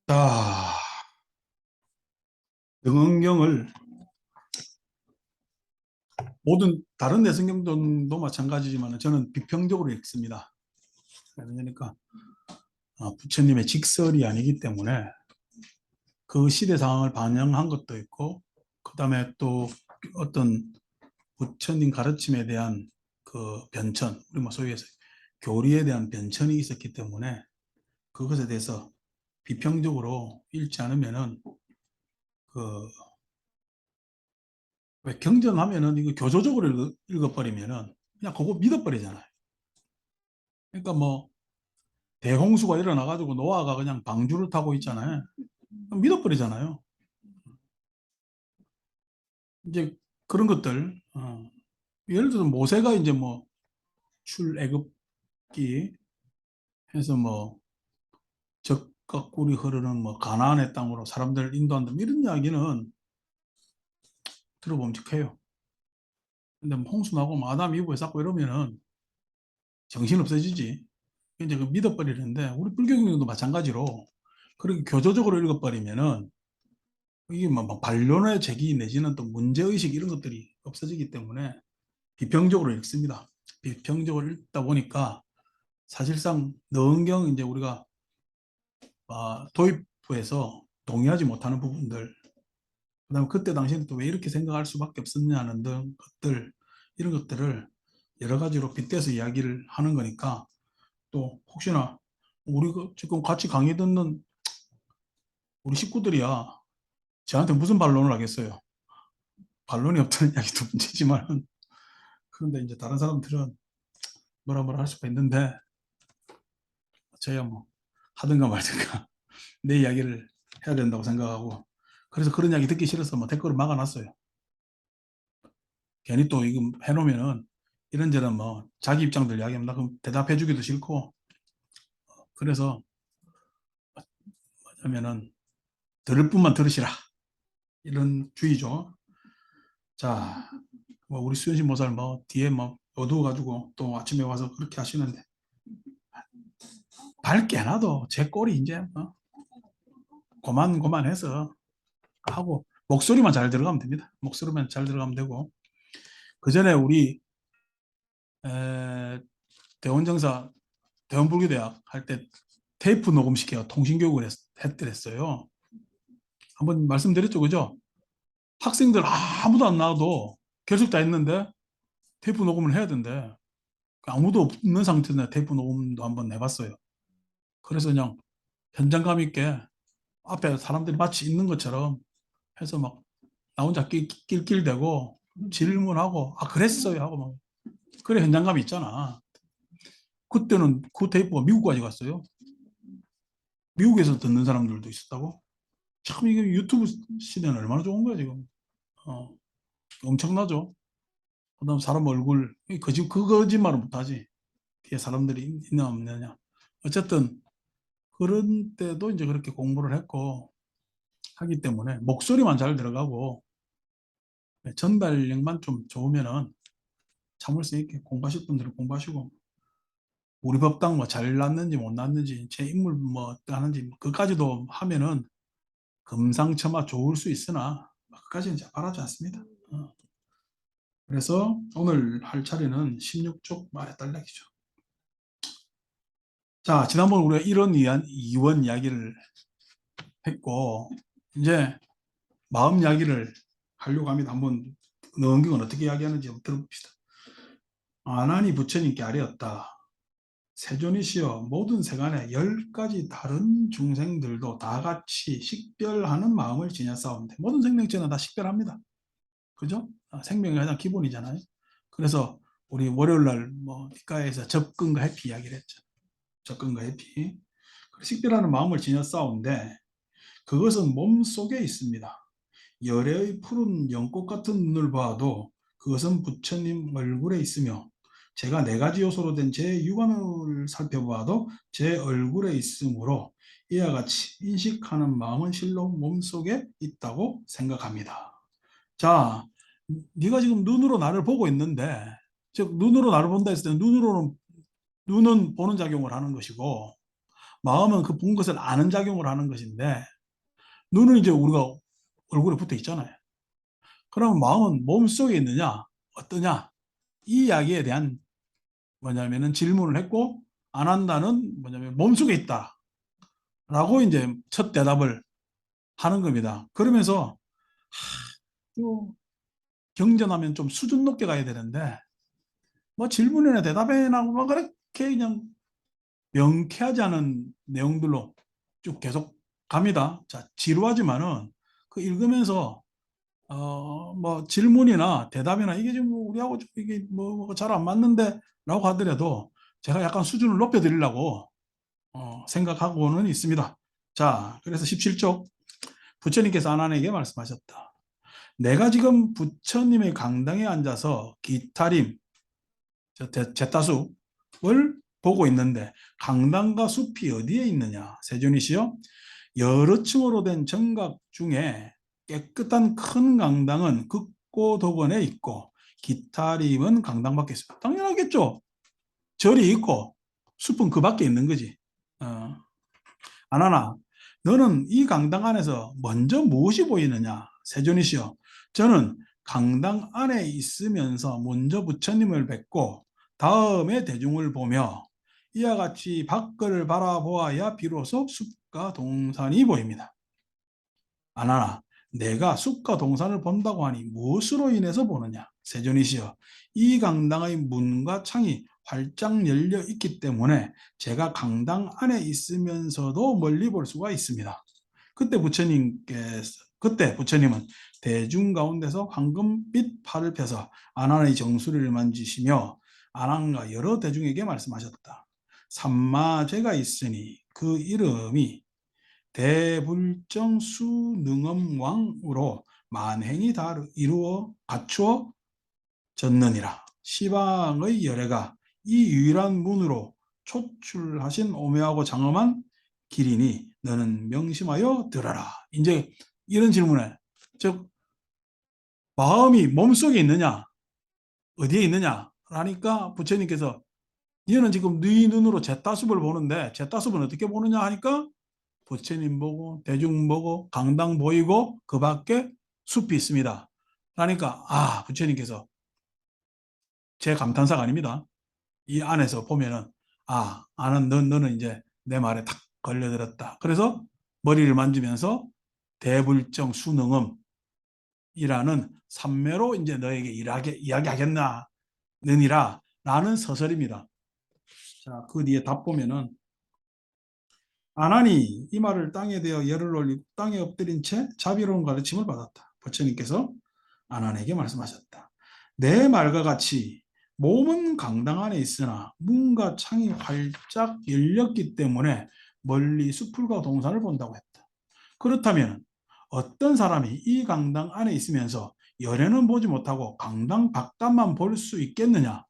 자, 등원경을 모든 다른 내성경도 마찬가지지만 저는 비평적으로 읽습니다. 그러니까 부처님의 직설이 아니기 때문에 그 시대 상황을 반영한 것도 있고, 그 다음에 또 어떤 부처님 가르침에 대한 그 변천, 우리 뭐 소위 해서 교리에 대한 변천이 있었기 때문에 그것에 대해서 비평적으로 읽지 않으면은 그 왜 경전하면은 이거 교조적으로 읽어버리면은 그냥 그거 믿어버리잖아요. 그러니까 뭐 대홍수가 일어나가지고 노아가 그냥 방주를 타고 있잖아요. 믿어버리잖아요. 이제 그런 것들, 예를 들어서 모세가 이제 뭐 출애굽기 해서 뭐 적과 꿀이 흐르는 뭐 가나안의 땅으로 사람들을 인도한다, 뭐 이런 이야기는 들어보면 착해요. 근데 뭐 홍수 나고 뭐 아담 이브에 쌓고 이러면은 정신 없어지지. 이제 그 믿어버리는데, 우리 불교경도 마찬가지로 그렇게 교조적으로 읽어버리면은 이게 뭐 반론의 제기 내지는 또 문제의식 이런 것들이 없어지기 때문에 비평적으로 읽습니다. 비평적으로 읽다 보니까 사실상 능경 이제 우리가 도입부에서 동의하지 못하는 부분들, 그다음에 그때 당시에는 또 왜 이렇게 생각할 수밖에 없었냐는 등 것들, 이런 것들을 여러 가지로 빗대서 이야기를 하는 거니까, 또 혹시나 우리 지금 같이 강의 듣는 우리 식구들이야 저한테 무슨 반론을 하겠어요. 반론이 없다는 이야기도 문제지만, 그런데 이제 다른 사람들은 뭐라 뭐라 할 수가 있는데, 저야 뭐 하든가 말든가 내 이야기를 해야 된다고 생각하고, 그래서 그런 이야기 듣기 싫어서 뭐 댓글을 막아놨어요. 괜히 또 이거 해놓으면은 이런저런 뭐 자기 입장들 이야기하면 나 그럼 대답해 주기도 싫고, 그래서 뭐냐면은 들을 뿐만 들으시라, 이런 주의죠. 자, 뭐 우리 수현신 모살 뭐 뒤에 뭐 어두워가지고 또 아침에 와서 그렇게 하시는데, 밝게 해놔도 제 꼴이 이제 고만고만해서 하고 목소리만 잘 들어가면 됩니다. 목소리만 잘 들어가면 되고, 그 전에 우리 대원정사 대원불교대학 할 때 테이프 녹음시켜 통신교육을 했더랬어요. 한번 말씀드렸죠, 그죠? 학생들 아무도 안 나와도 결석 다 했는데 테이프 녹음을 해야 된대. 아무도 없는 상태인데 테이프 녹음도 한번 해봤어요. 그래서 그냥 현장감 있게 앞에 사람들이 마치 있는 것처럼 해서 막 나 혼자 낄낄대고 질문하고 그랬어요 하고 막, 그래 현장감이 있잖아. 그때는 그 테이프가 미국까지 갔어요. 미국에서 듣는 사람들도 있었다고. 참 이게 유튜브 시대는 얼마나 좋은 거야 지금. 어, 엄청나죠. 그다음 사람 얼굴 그 거짓말은 못하지. 뒤에 사람들이 있냐 없느냐. 어쨌든 그런 때도 이제 그렇게 공부를 했고 하기 때문에 목소리만 잘 들어가고 전달력만 좀 좋으면은 참을성 있게 공부하실 분들은 공부하시고, 우리 법당 뭐 잘 났는지 못 났는지 제 인물 뭐 어떠하는지 그까지도 하면은 금상첨화 좋을 수 있으나 그까지는 잘 바라지 않습니다. 그래서 오늘 할 차례는 16쪽 말의 딸락이죠. 자, 지난번 우리가 이런 이원 이야기를 했고, 이제 마음 이야기를 하려고 합니다. 한번 능경은 어떻게 이야기하는지 한번 들어봅시다. 아난이 부처님께 아뢰었다. 세존이시여, 모든 세간의 10가지 다른 중생들도 다 같이 식별하는 마음을 지녔사온데, 모든 생명체는 다 식별합니다. 그죠? 생명이 가장 기본이잖아요. 그래서 우리 월요일날 뭐 니까에서 접근과 회피 이야기를 했죠. 접근과 회피. 식별하는 마음을 지녔사온데 그것은 몸 속에 있습니다. 열애의 푸른 연꽃 같은 눈을 봐도 그것은 부처님 얼굴에 있으며, 제가 4가지 요소로 된 제 육안을 살펴봐도 제 얼굴에 있으므로 이와 같이 인식하는 마음은 실로 몸속에 있다고 생각합니다. 자, 네가 지금 눈으로 나를 보고 있는데, 즉 눈으로 나를 본다 했을 때 눈은 보는 작용을 하는 것이고 마음은 그 본 것을 아는 작용을 하는 것인데 눈은 이제 우리가 얼굴에 붙어 있잖아요. 그러면 마음은 몸속에 있느냐 어떠냐 이 이야기에 대한 뭐냐면은 질문을 했고 안 한다는 뭐냐면 몸속에 있다라고 이제 첫 대답을 하는 겁니다. 그러면서 또 경전하면 좀 수준 높게 가야 되는데 뭐 질문이나 대답이나 뭐 그렇게 그냥 명쾌하지 않은 내용들로 쭉 계속 갑니다. 자, 지루하지만은 그 읽으면서 뭐 질문이나 대답이나 이게 좀 우리하고 좀 이게 뭐 잘 안 맞는데라고 하더라도 제가 약간 수준을 높여드리려고 생각하고는 있습니다. 자, 그래서 17쪽 부처님께서 아난에게 말씀하셨다. 내가 지금 부처님의 강당에 앉아서 기타림, 제타숲을 보고 있는데 강당과 숲이 어디에 있느냐? 세존이시여, 여러 층으로 된 정각 중에 깨끗한 큰 강당은 극고도건에 있고 기타림은 강당 밖에 있습니다. 당연하겠죠. 절이 있고 숲은 그 밖에 있는 거지. 아나나, 너는 이 강당 안에서 먼저 무엇이 보이느냐? 세존이시여, 저는 강당 안에 있으면서 먼저 부처님을 뵙고 다음에 대중을 보며 이와 같이 밖을 바라보아야 비로소 숲과 동산이 보입니다. 아나나, 내가 숲과 동산을 본다고 하니 무엇으로 인해서 보느냐? 세존이시여, 이 강당의 문과 창이 활짝 열려 있기 때문에 제가 강당 안에 있으면서도 멀리 볼 수가 있습니다. 그때 부처님은 대중 가운데서 황금빛 팔을 펴서 아난의 정수리를 만지시며 아난과 여러 대중에게 말씀하셨다. 삼마제가 있으니 그 이름이 대불정수능엄왕으로 만행이 다 이루어 갖추어졌느니라. 시방의 열애가 이 유일한 문으로 초출하신 오묘하고 장엄한 길이니 너는 명심하여 들어라. 이제 이런 질문에 즉 마음이 몸속에 있느냐 어디에 있느냐 하니까 부처님께서 너는 지금 네 눈으로 제타숲을 보는데 제타숲은 어떻게 보느냐 하니까 부처님 보고 대중 보고 강당 보이고 그 밖에 숲이 있습니다. 그러니까 부처님께서 제 감탄사가 아닙니다. 이 안에서 보면은 아는 너는 이제 내 말에 탁 걸려들었다. 그래서 머리를 만지면서 대불정 수능음이라는 삼매로 이제 너에게 이야기하겠나 느니라 라는 서설입니다. 자, 그 뒤에 답 보면은 아나니 이 말을 땅에 대어 열을 올리고 땅에 엎드린 채 자비로운 가르침을 받았다. 부처님께서 아난에게 말씀하셨다. 내 말과 같이 몸은 강당 안에 있으나 문과 창이 활짝 열렸기 때문에 멀리 숲과 동산을 본다고 했다. 그렇다면 어떤 사람이 이 강당 안에 있으면서 열에는 보지 못하고 강당 바깥만 볼 수 있겠느냐?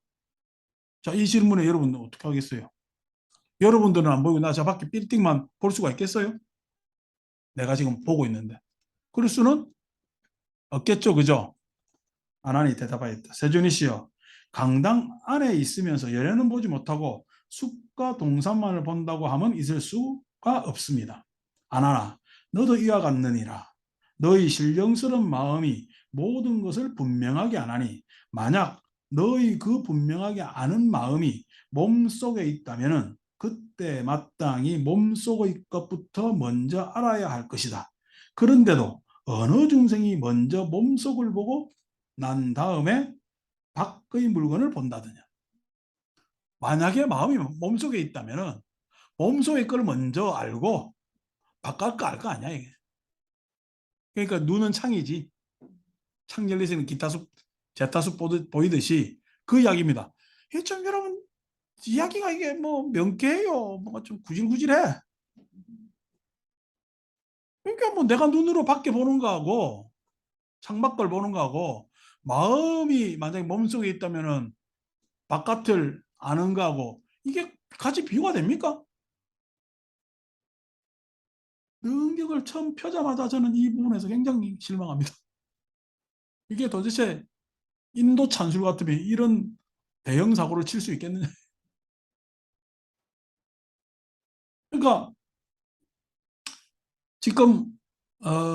자, 이 질문에 여러분은 어떻게 하겠어요? 여러분들은 안 보이고 나 저 밖에 빌딩만 볼 수가 있겠어요? 내가 지금 보고 있는데. 그럴 수는 없겠죠, 그죠? 아난이 대답하였다. 세존이시여, 강당 안에 있으면서 열에는 보지 못하고 숲과 동산만을 본다고 하면 있을 수가 없습니다. 아나나, 너도 이와 같느니라. 너희 신령스러운 마음이 모든 것을 분명하게 아나니 만약 너희 그 분명하게 아는 마음이 몸속에 있다면 그때 마땅히 몸속의 것부터 먼저 알아야 할 것이다. 그런데도 어느 중생이 먼저 몸속을 보고 난 다음에 밖의 물건을 본다더냐. 만약에 마음이 몸속에 있다면 몸속의 걸 먼저 알고 바깥 거 알 거 아니야 이게. 그러니까 눈은 창이지. 창 열리시는 기타숲, 제타숲 보이듯이 그 이야기입니다. 이게 좀 여러분 이야기가 이게 뭐 명쾌해요. 뭐가 좀 구질구질해. 그러니까 뭐 내가 눈으로 밖에 보는 거하고 창밖을 보는 거하고 마음이 만약에 몸속에 있다면은 바깥을 아는 거하고 이게 같이 비교가 됩니까? 능력을 처음 펴자마자 저는 이 부분에서 굉장히 실망합니다. 이게 도대체 인도 찬술 같으면 이런 대형 사고를 칠 수 있겠느냐? 그러니까 지금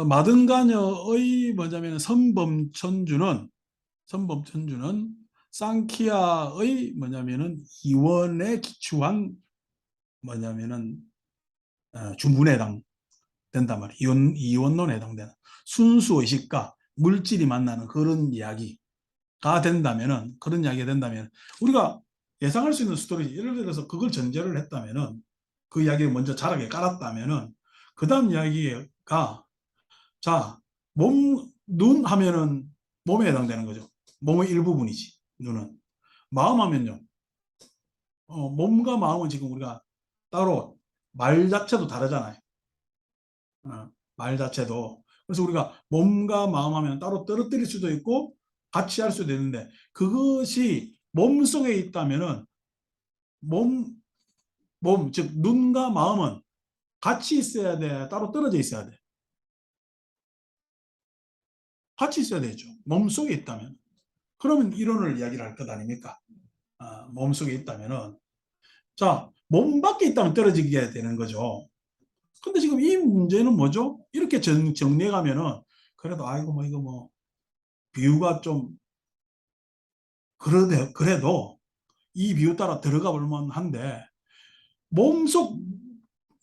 마등가녀의 뭐냐면 선범천주는 상키아의 뭐냐면은 이원에 기초한 뭐냐면은 주문에 해당된단 말이에요. 이원론에 해당되는 순수 의식과 물질이 만나는 그런 이야기가 된다면은 그런 이야기가 된다면 우리가 예상할 수 있는 스토리 예를 들어서 그걸 전제를 했다면은 그 이야기를 먼저 자락에 깔았다면은 그 다음 이야기가 자, 눈 하면은 몸에 해당되는 거죠. 몸의 일부분이지, 눈은. 마음 하면요. 몸과 마음은 지금 우리가 따로 말 자체도 다르잖아요. 말 자체도. 그래서 우리가 몸과 마음 하면 따로 떨어뜨릴 수도 있고 같이 할 수도 있는데 그것이 몸 속에 있다면은 몸, 즉 눈과 마음은 같이 있어야 돼. 따로 떨어져 있어야 돼. 같이 있어야 되죠. 몸 속에 있다면. 그러면 이론을 이야기를 할 것 아닙니까? 몸 속에 있다면은 자, 몸 밖에 있다면 떨어지게 되는 거죠. 근데 지금 이 문제는 뭐죠? 이렇게 정리해 가면은 그래도 아이고 뭐 이거 뭐 비유가 좀 그래도 이 비유 따라 들어가 볼 만한데 몸속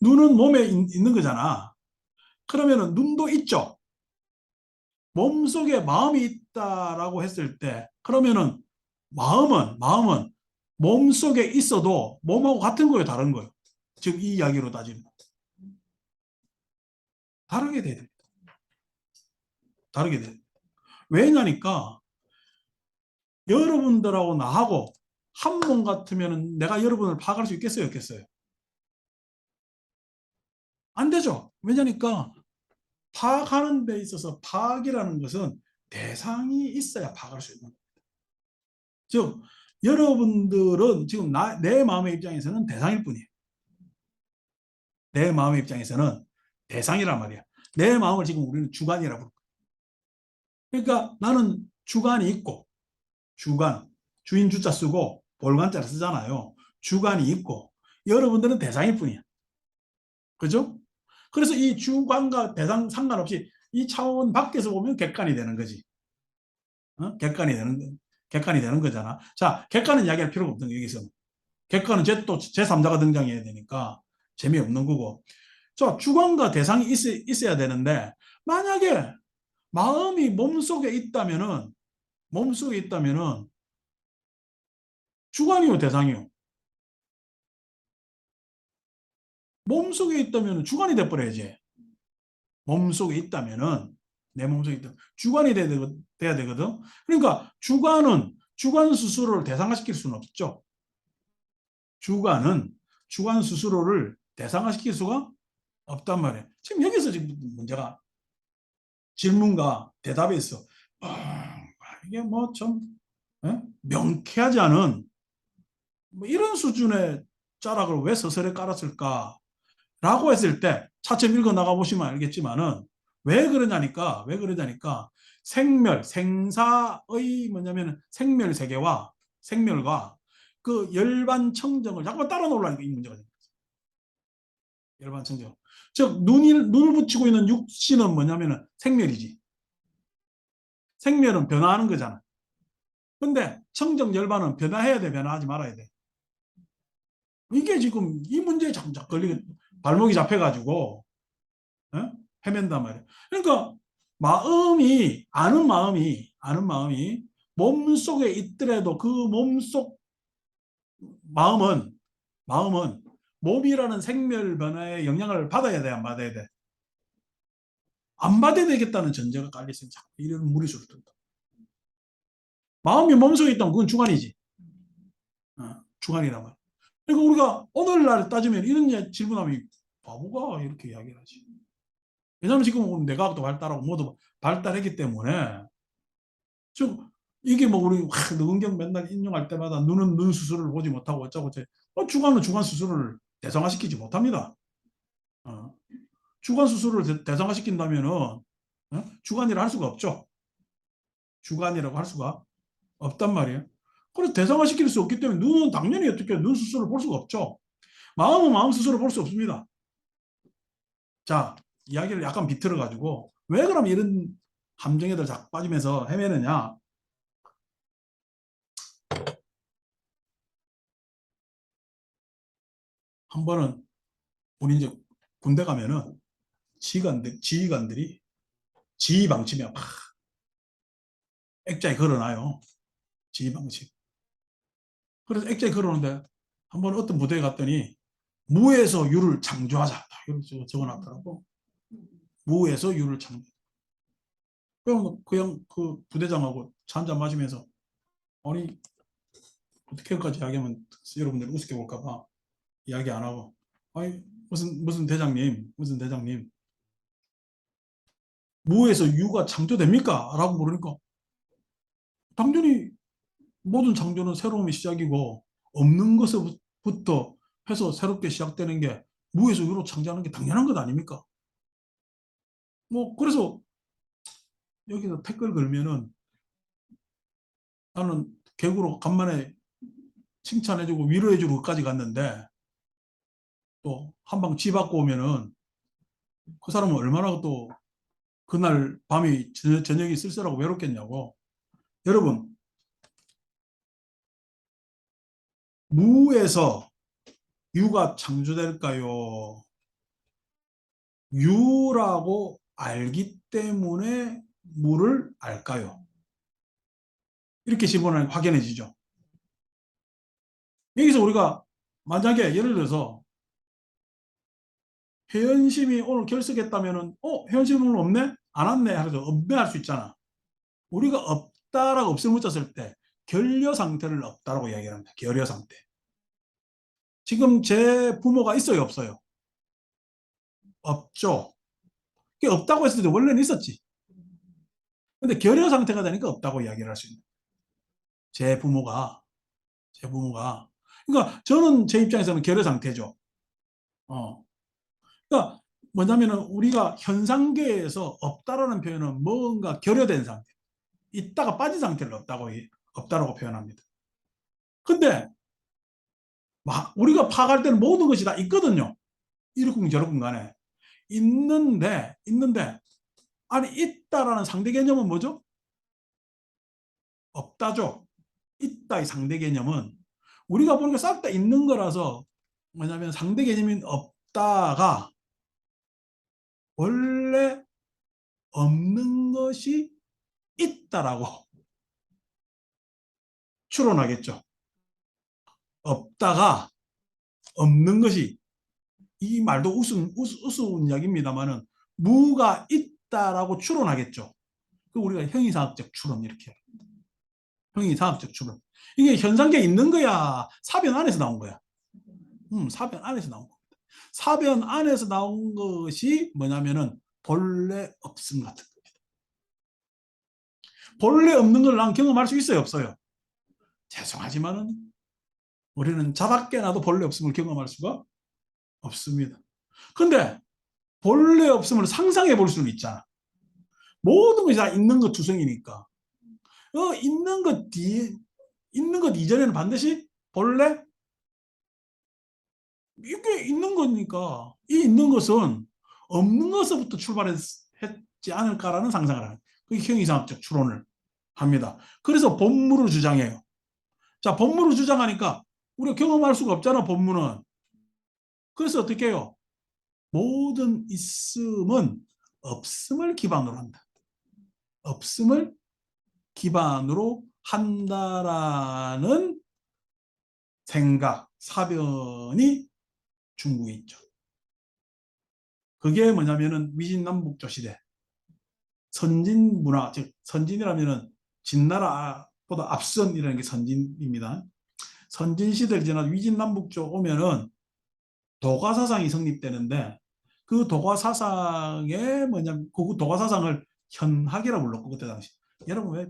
눈은 몸에 있는 거잖아. 그러면은 눈도 있죠. 몸속에 마음이 있다라고 했을 때 그러면은 마음은 몸속에 있어도 몸하고 같은 거예요, 다른 거예요. 즉 이 이야기로 따지면 다르게 돼야 됩니다. 다르게 돼요. 왜냐니까 여러분들하고 나하고 한 몸 같으면 내가 여러분을 파악할 수 있겠어요, 없겠어요? 안 되죠. 왜냐니까 파악하는 데 있어서 파악이라는 것은 대상이 있어야 파악할 수 있는 거예요. 즉 여러분들은 지금 내 마음의 입장에서는 대상일 뿐이에요. 내 마음의 입장에서는 대상이란 말이야. 내 마음을 지금 우리는 주관이라고 부르고. 그러니까 나는 주관이 있고 주관, 주인 주자 쓰고 볼관자를 쓰잖아요. 주관이 있고 여러분들은 대상일 뿐이야. 그죠? 그래서 이 주관과 대상 상관없이 이 차원 밖에서 보면 객관이 되는 거지. 객관이 되는 거잖아. 자, 객관은 이야기할 필요가 없던 거 여기서. 객관은 또 제3자가 등장해야 되니까 재미없는 거고. 자, 주관과 대상이 있어야 되는데 만약에 마음이 몸속에 있다면은 주관이요, 대상이요. 몸속에 있다면 주관이 돼버려야지. 몸속에 있다면은 내 몸속에 있다 주관이 돼야 되거든. 그러니까 주관 스스로를 대상화시킬 수는 없죠. 주관 스스로를 대상화시킬 수가 없단 말이에요. 지금 여기서 지금 문제가 질문과 대답에 있어. 이게 뭐 좀 명쾌하지 않은 뭐 이런 수준의 자락을 왜 서설에 깔았을까? 라고 했을 때 차츰 읽어 나가 보시면 알겠지만은 왜 그러냐니까 생사의 뭐냐면 생멸 세계와 생멸과 그 열반 청정을 자꾸 따라 놓으려니까 이 문제가 됩니다. 열반 청정. 즉 눈을 붙이고 있는 육신은 뭐냐면은 생멸이지. 생멸은 변화하는 거잖아. 근데 청정 열반은 변화해야 돼, 변화하지 말아야 돼. 이게 지금 이 문제에 자꾸 걸리게 발목이 잡혀가지고 헤맨단 말이에요. 그러니까 아는 마음이 몸속에 있더라도 그 몸속 마음은 몸이라는 생멸 변화에 영향을 받아야 돼, 안 받아야 돼? 안 받아야 되겠다는 전제가 깔려 있으면 자꾸 이런 무리수를 둔다. 마음이 몸속에 있다면 그건 주관이지. 주관이란 말이야. 그러니까 우리가 오늘날 따지면 이런 질문하면 바보가 이렇게 이야기를 하지. 왜냐하면 지금 내과학도 발달하고 모두 발달했기 때문에 즉 이게 뭐 우리 노은경 맨날 인용할 때마다 눈은 눈 수술을 보지 못하고 어쩌고 주관은 주관 수술을 대상화시키지 못합니다. 어. 주관 수술을 대상화시킨다면은 주관이라 할 수가 없죠. 주관이라고 할 수가 없단 말이에요. 그래서 대상화시킬 수 없기 때문에 눈은 당연히 어떻게 눈 수술을 볼 수가 없죠. 마음은 마음 스스로 볼 수 없습니다. 자, 이야기를 약간 비틀어 가지고 왜 그럼 이런 함정에들 자꾸 빠지면서 헤매느냐. 한 번은 우리 이제 군대 가면은 지휘관들이 지휘방침이야. 막 액자에 걸어놔요. 지휘방침. 그래서 액자에 걸어놓는데 한 번 어떤 부대에 갔더니 무에서 유를 창조하자. 이렇게 적어놨더라고. 무에서 유를 창조. 그냥 그 부대장하고 차 한잔 마시면서 아니 어떻게까지 이야기하면 여러분들 우습게 볼까봐 이야기 안 하고 아니 무슨 대장님 무에서 유가 창조됩니까? 라고 물으니까 당연히 모든 창조는 새로움의 시작이고 없는 것부터 해서 새롭게 시작되는 게 무에서 유로 창조하는 게 당연한 것 아닙니까? 뭐 그래서 여기서 댓글 걸면은 나는 개구로 간만에 칭찬해주고 위로해주고 끝까지 갔는데 또 한 방 쥐받고 오면은 그 사람은 얼마나 또 그날 밤이 저녁이 쓸쓸하고 외롭겠냐고. 여러분 무에서 유가 창조될까요? 유라고 알기 때문에 무를 알까요? 이렇게 질문하면 확연해지죠. 여기서 우리가 만약에 예를 들어서 회원심이 오늘 결석했다면은 회원심 오늘 없네? 안 왔네? 하면서 없네 할 수 있잖아. 우리가 없다라고 없을 문자 쓸 때 결여 상태를 없다라고 이야기합니다. 결여 상태. 지금 제 부모가 있어요, 없어요? 없죠. 그게 없다고 했을 때 원래는 있었지. 근데 결여 상태가 되니까 없다고 이야기를 할 수 있는. 제 부모가, 제 부모가. 그러니까 저는 제 입장에서는 결여 상태죠. 어. 그러니까 뭐냐면은 우리가 현상계에서 없다라는 표현은 뭔가 결여된 상태. 있다가 빠진 상태를 없다라고 표현합니다. 근데 우리가 파악할 때는 모든 것이 다 있거든요. 이렇군 저렇군 간에. 있는데 아니 있다라는 상대 개념은 뭐죠? 없다죠. 있다의 상대 개념은 우리가 보니까 싹 다 있는 거라서 뭐냐면 상대 개념인 없다가 원래 없는 것이 있다라고 추론하겠죠. 없다가 없는 것이 이 말도 우스운 이야기입니다만은 무가 있다라고 추론하겠죠. 그 우리가 형이상학적 추론 이렇게 형이상학적 추론 이게 현상계에 있는 거야 사변 안에서 나온 거야. 사변 안에서 나온 겁니다. 사변 안에서 나온 것이 뭐냐면은 본래 없음 같은 겁니다. 본래 없는 걸 난 경험할 수 있어요, 없어요? 죄송하지만은 우리는 자답게나도 본래 없음을 경험할 수가 없습니다. 근데 본래 없음을 상상해 볼 수는 있잖아. 모든 것이 다 있는 것 투성이니까. 있는 것 이전에는 반드시 본래 이게 있는 거니까 이 있는 것은 없는 것부터 출발했지 않을까라는 상상을 하는 그게 형이상학적 추론을 합니다. 그래서 본물을 주장해요. 자, 본물을 주장하니까 우리가 경험할 수가 없잖아, 본물은. 그래서 어떻게 해요? 모든 있음은 없음을 기반으로 한다. 없음을 기반으로 한다라는 생각, 사변이 중국에 있죠. 그게 뭐냐면은 위진남북조 시대 선진 문화, 즉 선진이라면은 진나라보다 앞선이라는 게 선진입니다. 선진 시대를 지나 위진남북조 오면은 도가 사상이 성립되는데 그 도가 사상에 뭐냐면 그 도가 사상을 현학이라 불렀고 그때 당시 여러분 왜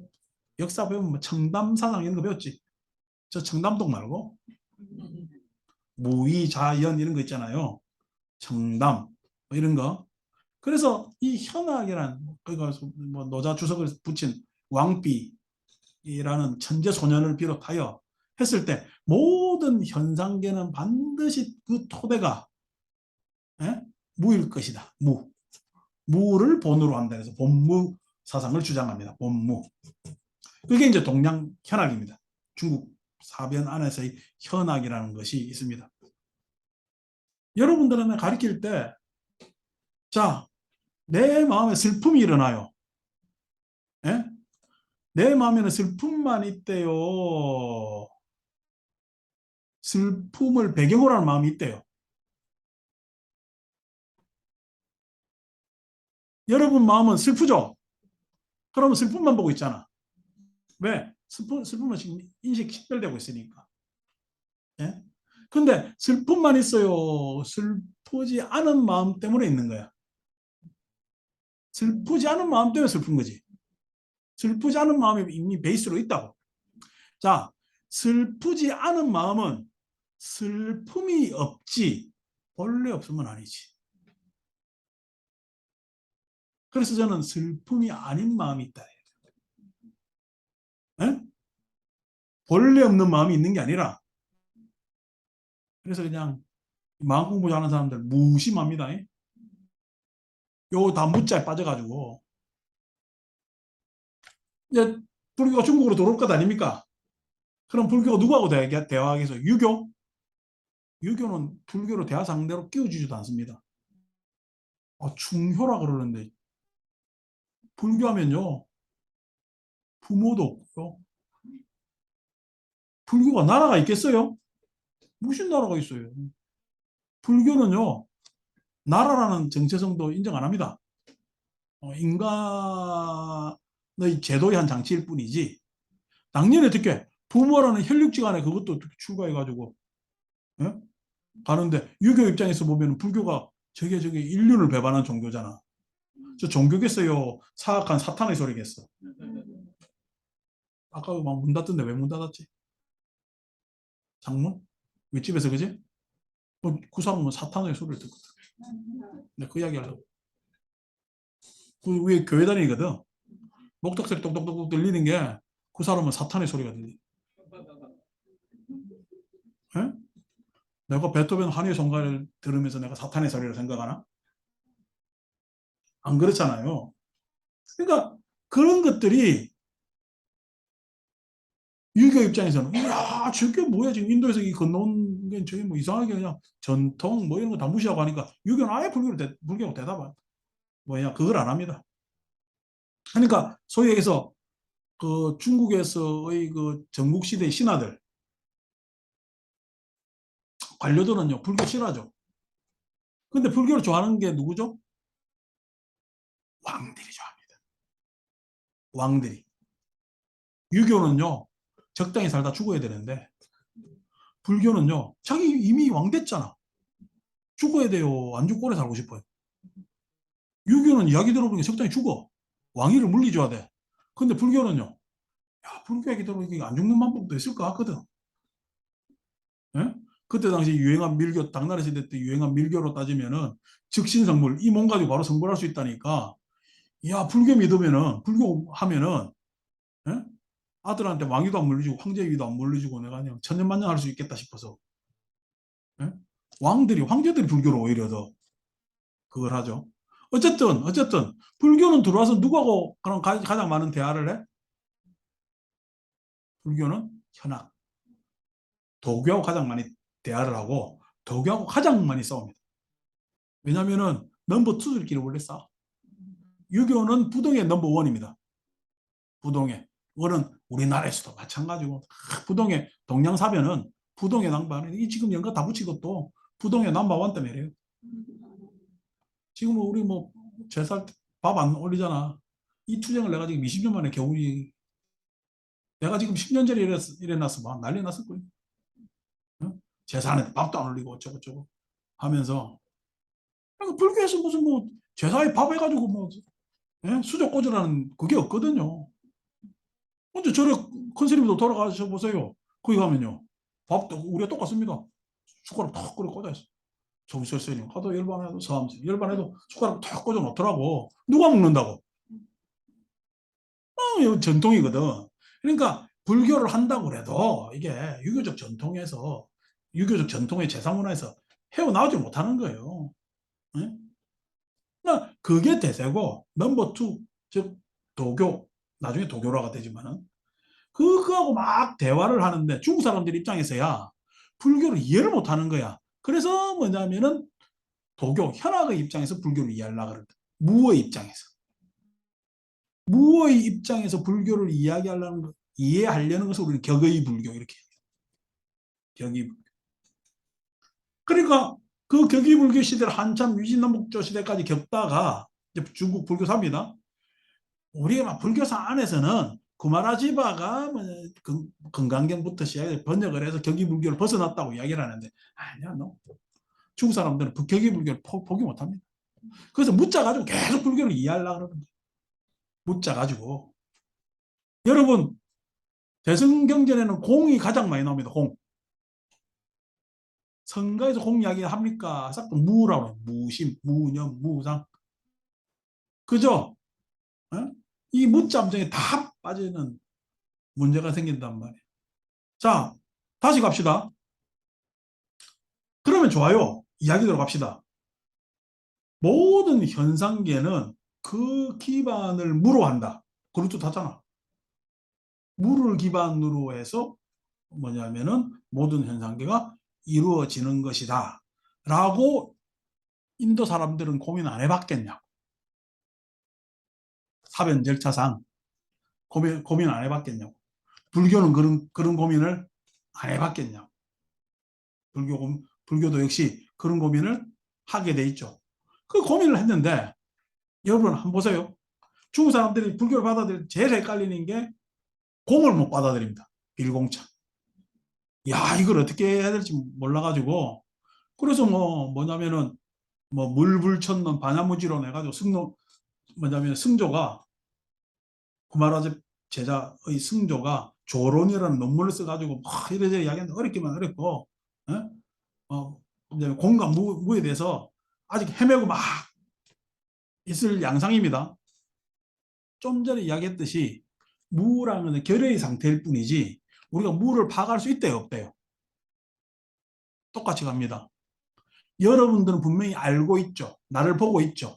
역사 배우면 뭐 청담 사상 이런 거 배웠지? 저 청담동 말고 무의자연 이런 거 있잖아요. 청담 뭐 이런 거. 그래서 이 현학이란 그러니까 뭐 노자 주석을 붙인 왕비라는 천재 소년을 비롯하여 했을 때 모든 현상계는 반드시 그 토대가 예? 무일 것이다. 무를 본으로 한다 해서 본무 사상을 주장합니다. 본무. 그게 이제 동양 현학입니다. 중국 사변 안에서의 현학이라는 것이 있습니다. 여러분들은 가르칠 때, 자, 내 마음에 슬픔이 일어나요. 예? 내 마음에는 슬픔만 있대요. 슬픔을 배경으로 하는 마음이 있대요. 여러분 마음은 슬프죠? 그러면 슬픔만 보고 있잖아. 왜? 슬픔은 지금 인식 식별되고 있으니까. 예? 근데 슬픔만 있어요. 슬프지 않은 마음 때문에 있는 거야. 슬프지 않은 마음 때문에 슬픈 거지. 슬프지 않은 마음이 이미 베이스로 있다고. 자, 슬프지 않은 마음은 슬픔이 없지 본래 없으면 아니지. 그래서 저는 슬픔이 아닌 마음이 있다. 에? 본래 없는 마음이 있는 게 아니라, 그래서 그냥 마음 공부 잘하는 사람들 무심합니다. 요 다 무자에 빠져가지고 이제 불교가 중국으로 들어올 것 아닙니까? 그럼 불교가 누구하고 대화하겠어? 유교? 유교는 불교로 대화 상대로 끼워주지도 않습니다. 충효라 그러는데 불교하면요 부모도 없고요. 불교가 나라가 있겠어요? 무슨 나라가 있어요? 불교는요 나라라는 정체성도 인정 안 합니다. 인간의 제도의 한 장치일 뿐이지. 당연히 어떻게 부모라는 혈육지간에 그것도 출가해가지고 예? 가는데 유교 입장에서 보면 불교가 저게 인륜을 배반한 종교잖아. 저 종교겠어요? 사악한 사탄의 소리겠어. 아까 막 문 닫던데 왜 문 닫았지? 장문? 윗집에서 그지? 그 사람은 사탄의 소리를 듣거든. 내가 그 이야기 하려고. 그 위에 교회 다니거든. 목탁소리 똑똑똑 들리는 게 그 사람은 사탄의 소리가 들리. 예? 내가 베토벤 환희의 son가를 들으면서 내가 사탄의 소리를 생각하나? 안 그렇잖아요. 그러니까 그런 것들이 유교 입장에서는 야 저게 뭐야 지금 인도에서 이 건너온 게 저게 뭐 이상하게 그냥 전통 뭐 이런 거 다 무시하고 하니까 유교는 아예 불교로 대답을 뭐냐 그걸 안 합니다. 그러니까 소위 얘기해서 그 중국에서의 그 전국시대 신하들 관료들은요 불교 싫어하죠. 근데 불교를 좋아하는 게 누구죠? 왕들이 좋아합니다. 왕들이. 유교는요 적당히 살다 죽어야 되는데 불교는요 자기 이미 왕 됐잖아. 죽어야 돼요. 안 죽고 오래 살고 싶어요. 유교는 이야기 들어보니까 적당히 죽어. 왕위를 물리줘야 돼. 근데 불교는요. 야, 불교 얘기 들어보니까 안 죽는 방법도 있을 것 같거든. 예? 그때 당시 유행한 밀교, 당나라 시대 때 유행한 밀교로 따지면은 즉신성물, 이 몸 가지고 바로 성불할 수 있다니까. 야, 불교 믿으면은, 불교 하면은, 예? 아들한테 왕위도 안 물려주고, 황제위도 안 물려주고, 내가 그냥 천년만년 할 수 있겠다 싶어서. 예? 황제들이 불교로 오히려 더 그걸 하죠. 어쨌든, 불교는 들어와서 누구하고 그럼 가장 많은 대화를 해? 불교는 현악. 도교하고 가장 많이 대화를 하고 도교하고 가장 많이 싸웁니다. 왜냐하면은 넘버 투들끼리 원래 싸워. 유교는 부동의 넘버 원입니다. 부동의 원은 우리나라에서도 마찬가지고 부동의 동양사변은 부동의 남바는 이 지금 연가 다 붙이고 또 부동의 넘버원 때문에 이래요. 지금 우리 뭐 제살 밥 안 올리잖아. 이 투쟁을 내가 지금 20년 만에 겨우 내가 지금 10년 전에 일어났어 막 난리 났을 거예요. 제사하는데 밥도 안 올리고 어쩌고저쩌고 하면서 불교에서 무슨 뭐 제사에 밥 해가지고 뭐 수저 꽂으라는 그게 없거든요. 언제 저래 큰 스님도 돌아가셔 보세요. 거기 가면요. 밥도 우리가 똑같습니다. 숟가락 탁 끓여 꽂아 있어. 정철 스님 하도 열반해도 서암스 열반해도 숟가락 탁 꽂아 놓더라고. 누가 먹는다고? 이거 전통이거든. 그러니까 불교를 한다고 해도 이게 유교적 전통의 제사 문화에서 헤어나오지 못하는 거예요. 네? 그게 대세고 넘버 투, 즉 도교, 나중에 도교라가 되지만은 그거하고 막 대화를 하는데 중국 사람들 입장에서야 불교를 이해를 못 하는 거야. 그래서 뭐냐면은 도교, 현학의 입장에서 불교를 이해하려고 그런다. 무의 입장에서. 무의 입장에서 불교를 이해하려는 것을 우리는 격의 불교 이렇게 해요. 격의 불교. 그러니까 그 격의 불교 시대를 한참 유진남북조 시대까지 겪다가 이제 중국 불교사입니다. 우리가 막 불교사 안에서는 구마라지바가 뭐 건강경부터 시작해서 번역을 해서 격의 불교를 벗어났다고 이야기를 하는데 아니야, 너 중국 사람들은 격의 불교를 포기 못합니다. 그래서 묻자 가지고 계속 불교를 이해하려고 그러는 거예요. 묻자 가지고 여러분 대승경전에는 공이 가장 많이 나옵니다. 공. 성가에서 공 이야기 합니까? 싹 무라고 해요. 무심, 무념, 무상. 그죠? 어? 이 무자함정에 다 빠지는 문제가 생긴단 말이에요. 자, 다시 갑시다. 그러면 좋아요. 이야기대로 갑시다. 모든 현상계는 그 기반을 무로 한다. 그런 뜻 하잖아. 무를 기반으로 해서 뭐냐면은 모든 현상계가 이루어지는 것이다. 라고 인도 사람들은 고민 안 해봤겠냐고. 사변 절차상 고민 안 해봤겠냐고. 불교는 그런 고민을 안 해봤겠냐고. 불교도 역시 그런 고민을 하게 돼 있죠. 그 고민을 했는데 여러분 한번 보세요. 중국 사람들이 불교를 받아들일 제일 헷갈리는 게 공을 못 받아들입니다. 빌공차. 야, 이걸 어떻게 해야 될지 몰라가지고 그래서 뭐냐면은 뭐 물불천론 반야무지론 해가지고 뭐냐면 승조가 구마라제 제자의 승조가 조론이라는 논문을 써가지고 막 이래저래 이야기하는데 어렵기만 어렵고 어? 이제 공과 무에 대해서 아직 헤매고 막 있을 양상입니다. 좀 전에 이야기했듯이 무라는 결의 상태일 뿐이지 우리가 무를 파악할 수 있대요, 없대요? 똑같이 갑니다. 여러분들은 분명히 알고 있죠. 나를 보고 있죠.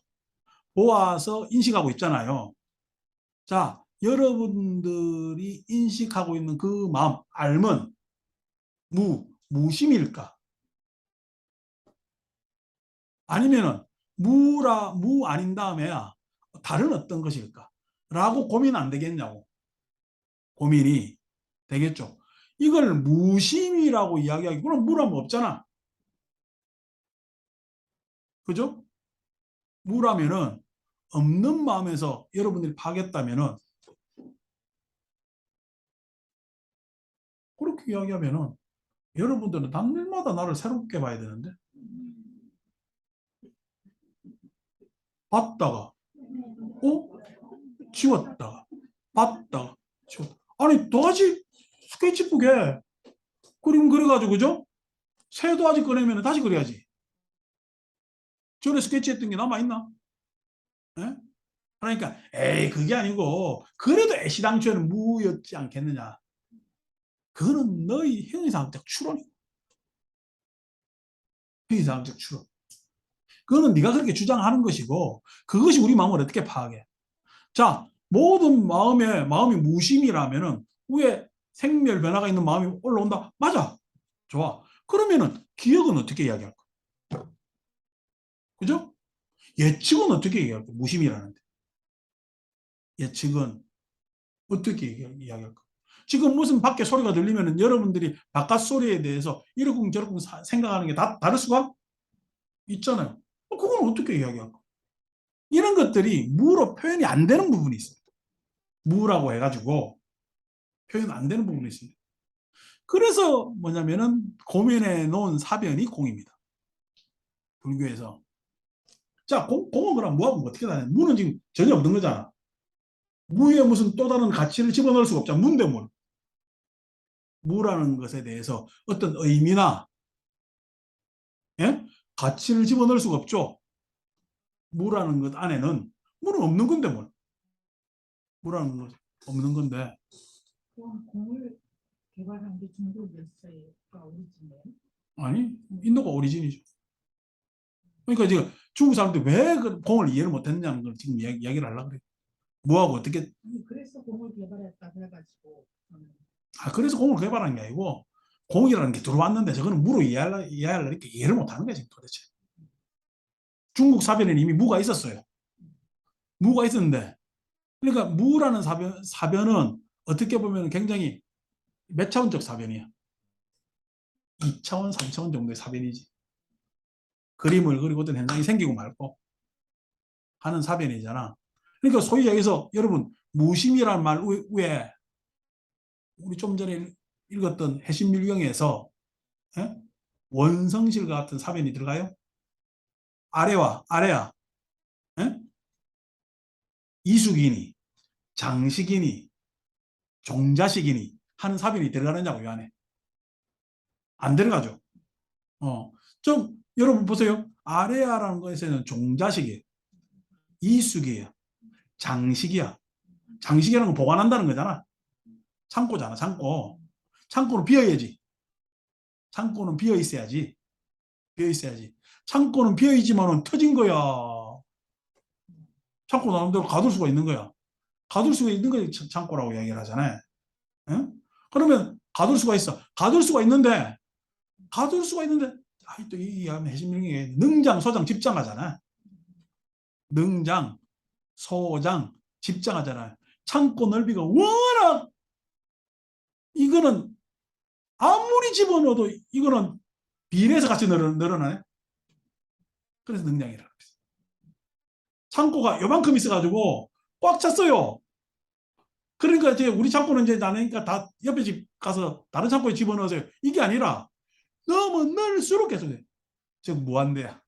보아서 인식하고 있잖아요. 자, 여러분들이 인식하고 있는 그 마음, 알면 무심일까? 아니면은 무 아닌 다음에야 다른 어떤 것일까? 라고 고민 안 되겠냐고. 고민이 되겠죠. 이걸 무심이라고 이야기하기, 그럼 무라면 없잖아. 그죠? 무라면은 없는 마음에서 여러분들이 파겠다면은 그렇게 이야기하면은 여러분들은 남일마다 나를 새롭게 봐야 되는데 봤다가 지웠다가 봤다가 지웠다. 아니 도화지 스케치북에 그림 그려가지고 그죠? 새 도화지 꺼내면 다시 그려야지. 전에 스케치했던 게 남아있나? 예? 그러니까 에이 그게 아니고 그래도 애시당초에는 무였지 않겠느냐. 그거는 너희 형이상학적 추론이고 형이상학적 추론. 그거는 네가 그렇게 주장하는 것이고 그것이 우리 마음을 어떻게 파악해. 자, 모든 마음이 무심이라면은 위에 생멸 변화가 있는 마음이 올라온다. 맞아. 좋아. 그러면은 기억은 어떻게 이야기할까? 그죠? 예측은 어떻게 이야기할까? 무심이라는데. 예측은 어떻게 이야기할까? 지금 무슨 밖에 소리가 들리면은 여러분들이 바깥 소리에 대해서 이러쿵 저러쿵 생각하는 게 다 다를 수가 있잖아요. 그건 어떻게 이야기할까? 이런 것들이 무로 표현이 안 되는 부분이 있어요. 무라고 해가지고 표현 안 되는 부분이 있습니다. 그래서 뭐냐면은 고민해 놓은 사변이 공입니다. 불교에서. 자, 공은 그럼 무하고 어떻게 다냐? 무는 지금 전혀 없는 거잖아. 무에 무슨 또 다른 가치를 집어넣을 수가 없잖아. 무인데 뭘. 무라는 것에 대해서 어떤 의미나 예? 가치를 집어넣을 수가 없죠. 무라는 것 안에는 무는 없는 건데 뭘. 무라는 것 없는 건데. 그럼 공을 개발한 게 중국이었어요? 오리진이에요? 아니 인도가 오리진이죠. 그러니까 지금 중국 사람들이 왜 그 공을 이해를 못했냐는 걸 지금 이야기를 하려고 그래요. 뭐하고 어떻게, 아니, 그래서 공을 개발했다 그래가지고 그래서 공을 개발한 게 아니고, 공이라는 게 들어왔는데 저거는 무로 이해하려니까 이해를 못하는 거지, 도대체. 중국 사변에는 이미 무가 있었어요. 무가 있었는데, 그러니까 무라는 사변은 어떻게 보면 굉장히 몇 차원적 사변이야. 2차원, 3차원 정도의 사변이지. 그림을 그리고 어떤 현상이 생기고 말고 하는 사변이잖아. 그러니까 소위 얘기해서 여러분, 무심이라는 말 위에 우리 좀 전에 읽었던 해신밀경에서 예? 원성실과 같은 사변이 들어가요? 아래야 예? 이숙이니 장식이니 종자식이니 하는 사변이 들어가느냐고 이 안에. 안 들어가죠. 좀 여러분 보세요. 아래야라는 것에서는 종자식이에요. 이숙이에요. 장식이야. 장식이라는 건 보관한다는 거잖아. 창고잖아, 창고. 창고는 비어야지. 창고는 비어 있어야지. 비어 있어야지. 창고는 비어 있지만은 터진 거야. 창고 나름대로 가둘 수가 있는 거야. 가둘 수가 있는 거 창고라고 이야기를 하잖아요. 응? 그러면 가둘 수가 있어. 가둘 수가 있는데, 또이 해신명령에 능장, 소장, 집장하잖아. 능장, 소장, 집장하잖아. 창고 넓이가 워낙, 이거는 아무리 집어넣어도 이거는 비례해서 같이 늘어나네. 그래서 능량이라고 했어요. 창고가 요만큼 있어가지고 꽉 찼어요. 그러니까 이제 우리 창고는 이제 나니까 다 옆에 집 가서 다른 창고에 집어넣으세요. 이게 아니라 너무 넓을수록 계속 돼. 즉 무한대야.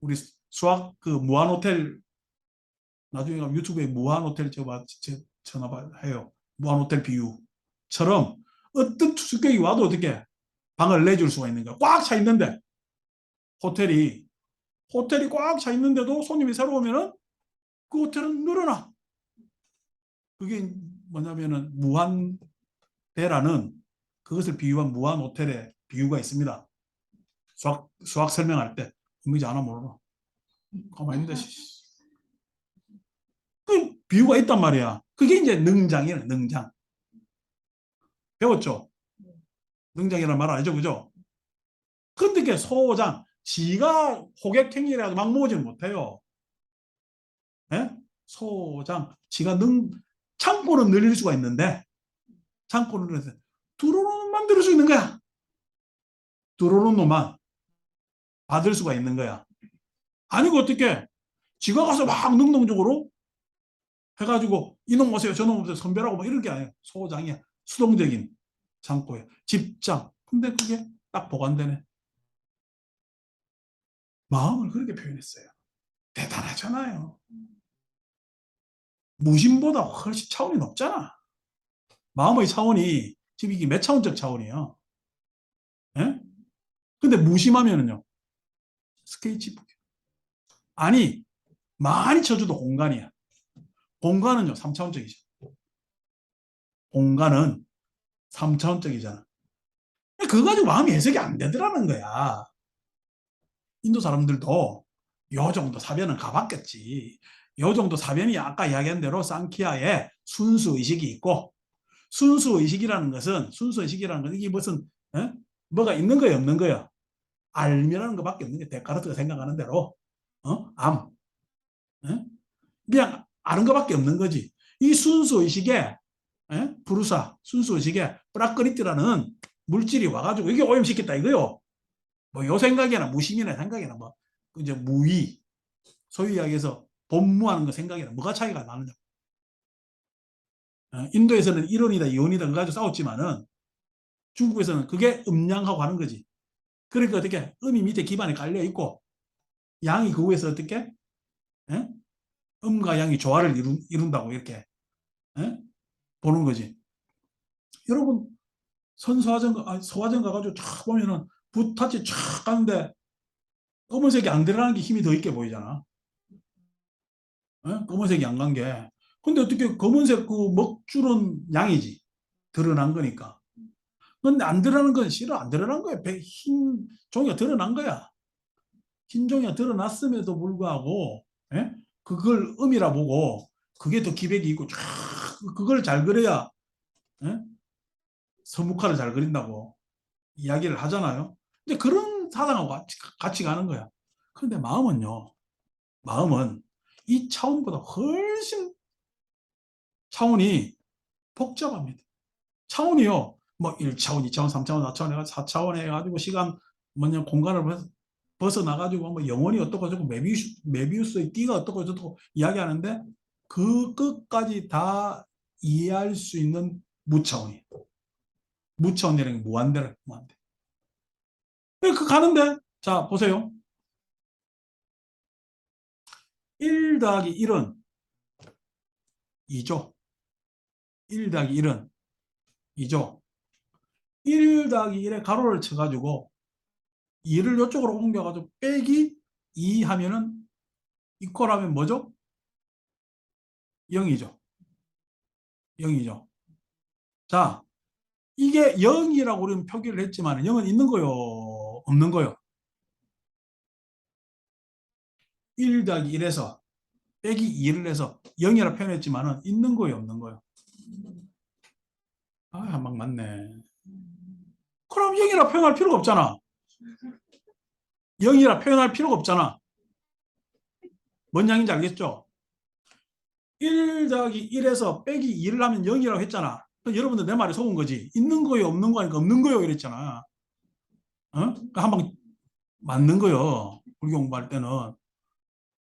우리 수학 그 무한 호텔, 나중에 유튜브에 무한 호텔 전화해요. 무한 호텔 비유처럼 어떤 투숙객이 와도 어떻게 방을 내줄 수가 있는 거야. 꽉 차 있는데 호텔이 꽉 차 있는데도 손님이 새로 오면은 그 호텔은 늘어나. 그게 뭐냐면은 무한대라는, 그것을 비유한 무한 호텔의 비유가 있습니다. 수학 설명할 때 의미지 않아 모르나? 가만히 있는데 그 비유가 있단 말이야. 그게 이제 능장이야, 능장. 배웠죠? 능장이라는 말 알죠, 그죠? 근데 이게 소장, 지가 호객행위라도 막 모으지는 못해요. 예? 소장, 창고는 늘릴 수가 있는데, 창고는 늘려서 들어오는 놈만 들을 수 있는 거야. 들어오는 놈만 받을 수가 있는 거야. 아니고 어떻게 지가 가서 막 능동적으로 해가지고 이놈 오세요 저놈 오세요 선별하고 뭐 이런 게 아니에요. 소장이야. 수동적인 창고에 집장. 근데 그게 딱 보관되네. 마음을 그렇게 표현했어요. 대단하잖아요. 무심보다 훨씬 차원이 높잖아. 마음의 차원이 지금 이게 몇 차원적 차원이에요. 예? 근데 무심하면은요 스케치북. 아니 많이 쳐줘도 공간이야. 공간은요 3차원적이죠. 공간은 3차원적이잖아. 그거 가지고 마음이 해석이 안 되더라는 거야. 인도 사람들도 요 정도 사변은 가봤겠지. 요 정도 사변이 아까 이야기한 대로 상키아의 순수의식이 있고, 순수의식이라는 것은 이게 무슨 뭐가 있는 거야 없는 거야? 알미라는 것밖에 없는 게 데카르트가 생각하는 대로 암 그냥 아는 것밖에 없는 거지. 이 순수의식에 부르사 순수의식에 프라크리트라는 물질이 와가지고 이게 오염시켰다 이거요. 뭐 요 생각이나 무심이나 생각이나 뭐 이제 무의, 소위 이야기해서 본무하는 거 생각이나 뭐가 차이가 나느냐. 인도에서는 이론이다 이론이다 그거 가지고 싸웠지만은 중국에서는 그게 음양하고 하는 거지. 그러니까 어떻게 음이 밑에 기반에 깔려 있고 양이 그 위에서 어떻게 음과 양이 조화를 이룬다고 이렇게 보는 거지. 여러분 소화전 가가지고 쫙 보면은 붓타치 쫙 가는데 검은색이 안 들어가는 게 힘이 더 있게 보이잖아. 검은색이 안 간 게. 근데 어떻게 검은색 그 먹줄은 양이지. 드러난 거니까. 근데 안 드러나는 건 싫어. 안 드러난 거야. 종이가 드러난 거야. 흰종이가 드러났음에도 불구하고 예? 그걸 음이라 보고 그게 더 기백이 있고 쫙 그걸 잘 그려야 예? 서문화를 잘 그린다고 이야기를 하잖아요. 이제 그런 사상하고 같이 가는 거야. 그런데 마음은요. 마음은 이 차원보다 훨씬 차원이 복잡합니다. 차원이요. 뭐 1차원, 2차원, 3차원, 4차원 해가지고 4차원 해가지고 시간 뭐냐 공간을 벗어나가지고 뭐 영원히 어떻고 저쩌고 메비우스의 띠가 어떻고 저쩌고 이야기하는데 그 끝까지 다 이해할 수 있는 무차원이에요. 무차원이라는 게 무한대를 무한대. 그 가는데 자 보세요. 1 더하기 1은 2죠. 1 더하기 1은 2죠. 1 더하기 1에 가로를 쳐가지고 2를 이쪽으로 옮겨가지고 빼기 2 하면은 이퀄 하면 뭐죠? 0이죠. 0이죠. 자, 이게 0이라고 우리는 표기를 했지만 0은 있는 거요? 없는 거요? 1 더하기 1에서 빼기 2를 해서 0이라 표현했지만 있는 거요? 없는 거요? 아, 한방 맞네. 그럼 0이라 표현할 필요가 없잖아. 0이라 표현할 필요가 없잖아. 뭔 양인지 알겠죠? 1 더하기 1에서 빼기 2를 하면 0이라고 했잖아. 여러분들 내 말에 속은 거지. 있는 거요, 없는 거니까 없는 거요 이랬잖아. 어? 한방 맞는 거요. 불교 공부할 때는.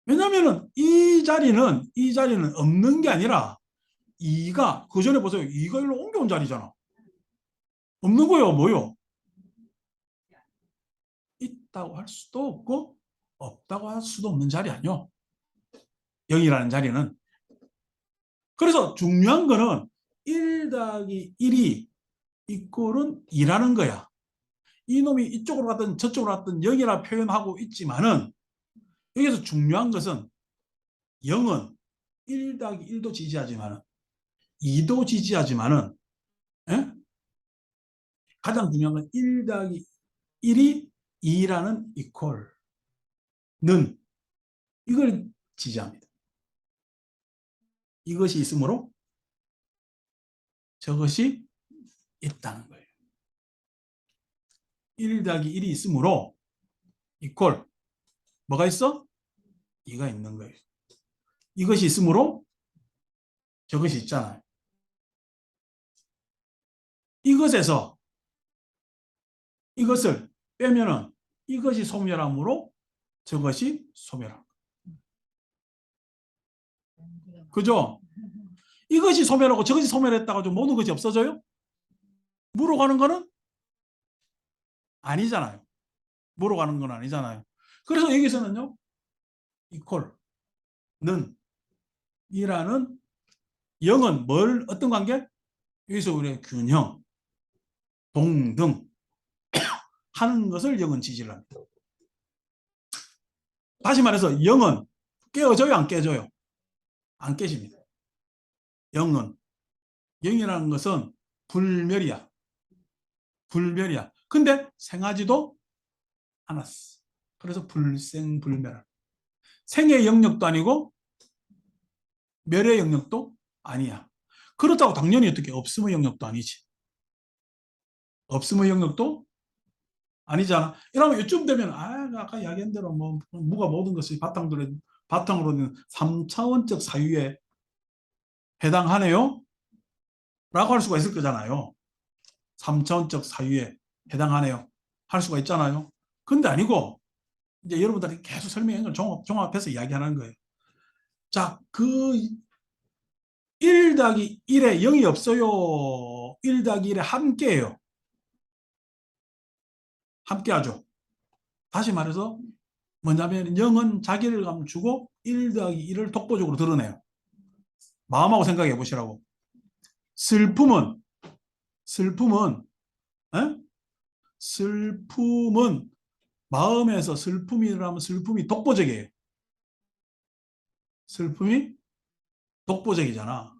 왜냐면은 이 자리는 없는 게 아니라 2가 그 전에 보세요. 2가 일로 옮겨온 자리잖아. 없는 거요, 뭐요? 있다고 할 수도 없고 없다고 할 수도 없는 자리 아니요. 0이라는 자리는. 그래서 중요한 거는 1 더하기 1이 이꼴은 2라는 거야. 이놈이 이쪽으로 갔든 저쪽으로 갔든 0이라 표현하고 있지만은 여기서 중요한 것은 0은 1 더하기 1도 지지하지만은 2도 지지하지만은 예? 가장 중요한 건 1 더하기 1이 2라는 이퀄는 이걸 지지합니다. 이것이 있으므로 저것이 있다는 거예요. 1 더하기 1이 있으므로 이퀄 뭐가 있어? 2가 있는 거예요. 이것이 있으므로 저것이 있잖아요. 이것에서 이것을 빼면은 이것이 소멸함으로 저것이 소멸함. 그죠? 이것이 소멸하고 저것이 소멸했다가 좀 모든 것이 없어져요? 무로 가는 거는 아니잖아요. 무로 가는 건 아니잖아요. 그래서 여기서는요. 이퀄는 이라는 0은 뭘 어떤 관계? 여기서 우리가 균형, 동등 하는 것을 0은 지지를 합니다. 다시 말해서 0은 깨어져요, 안 깨져요? 안 깨집니다. 0은 0이라는 것은 불멸이야. 불멸이야. 근데 생하지도 않았어. 그래서 불생불멸. 생의 영역도 아니고 멸의 영역도 아니야. 그렇다고 당연히 어떻게 없음의 영역도 아니지. 없음의 영역도 아니잖아. 이러면 이쯤 되면 아까 이야기한 대로 뭐 무가 모든 것이 바탕으로는 3차원적 사유에 해당하네요. 라고 할 수가 있을 거잖아요. 3차원적 사유에 해당하네요. 할 수가 있잖아요. 근데 아니고 이제 여러분들이 계속 설명한 걸 종합해서 이야기하는 거예요. 자, 그 1 더하기 1에 0이 없어요. 1 더하기 1에 함께해요. 함께하죠. 다시 말해서 뭐냐면 0은 자기를 감추고 1 더하기 1을 독보적으로 드러내요. 마음하고 생각해 보시라고. 슬픔은 에? 슬픔은 마음에서 슬픔이라면 슬픔이 독보적이에요. 슬픔이 독보적이잖아.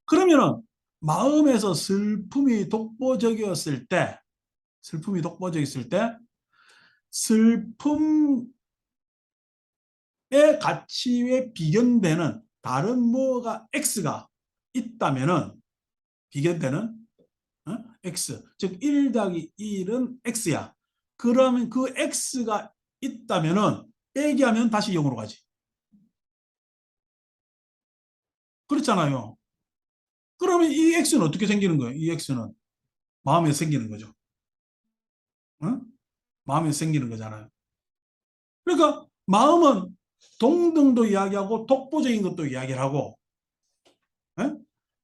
그러면은 마음에서 슬픔이 독보적이었을 때 슬픔의 가치에 비견되는 다른 뭐가 X가 있다면은 비견되는 X, 즉 1 더하기 1은 X야. 그러면 그 X가 있다면은 빼기 하면 다시 0으로 가지. 그렇잖아요. 그러면 이 X는 어떻게 생기는 거예요? 이 X는 마음에 생기는 거죠. 응? 마음에 생기는 거잖아요. 그러니까 마음은 동등도 이야기하고 독보적인 것도 이야기를 하고, 예?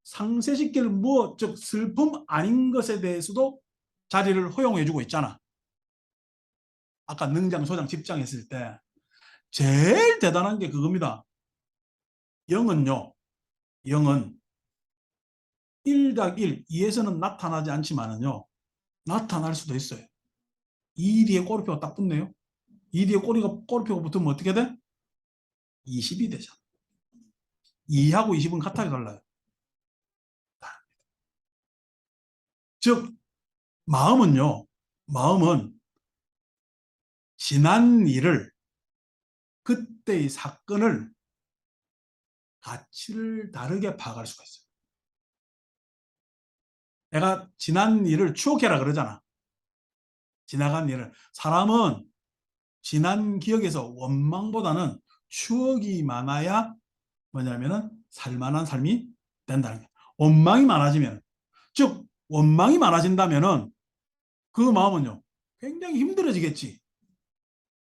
상쇄시킬 뭐, 즉 슬픔 아닌 것에 대해서도 자리를 허용해주고 있잖아. 아까 능장, 소장, 집장했을 때 제일 대단한 게 그겁니다. 영은요, 영은 1 더하기 1, 2에서는 나타나지 않지만은요, 나타날 수도 있어요. 2 뒤에 꼬리표가 딱 붙네요. 2 뒤에 꼬리표가 붙으면 어떻게 돼? 20이 되잖아. 2하고 20은 같아요, 달라요? 즉, 마음은 지난 일을, 그때의 사건을 가치를 다르게 파악할 수가 있어요. 내가 지난 일을 추억해라 그러잖아. 지나간 일을. 사람은 지난 기억에서 원망보다는 추억이 많아야 뭐냐면은 살만한 삶이 된다는 거예요. 원망이 많아지면, 즉 원망이 많아진다면은 그 마음은요 굉장히 힘들어지겠지.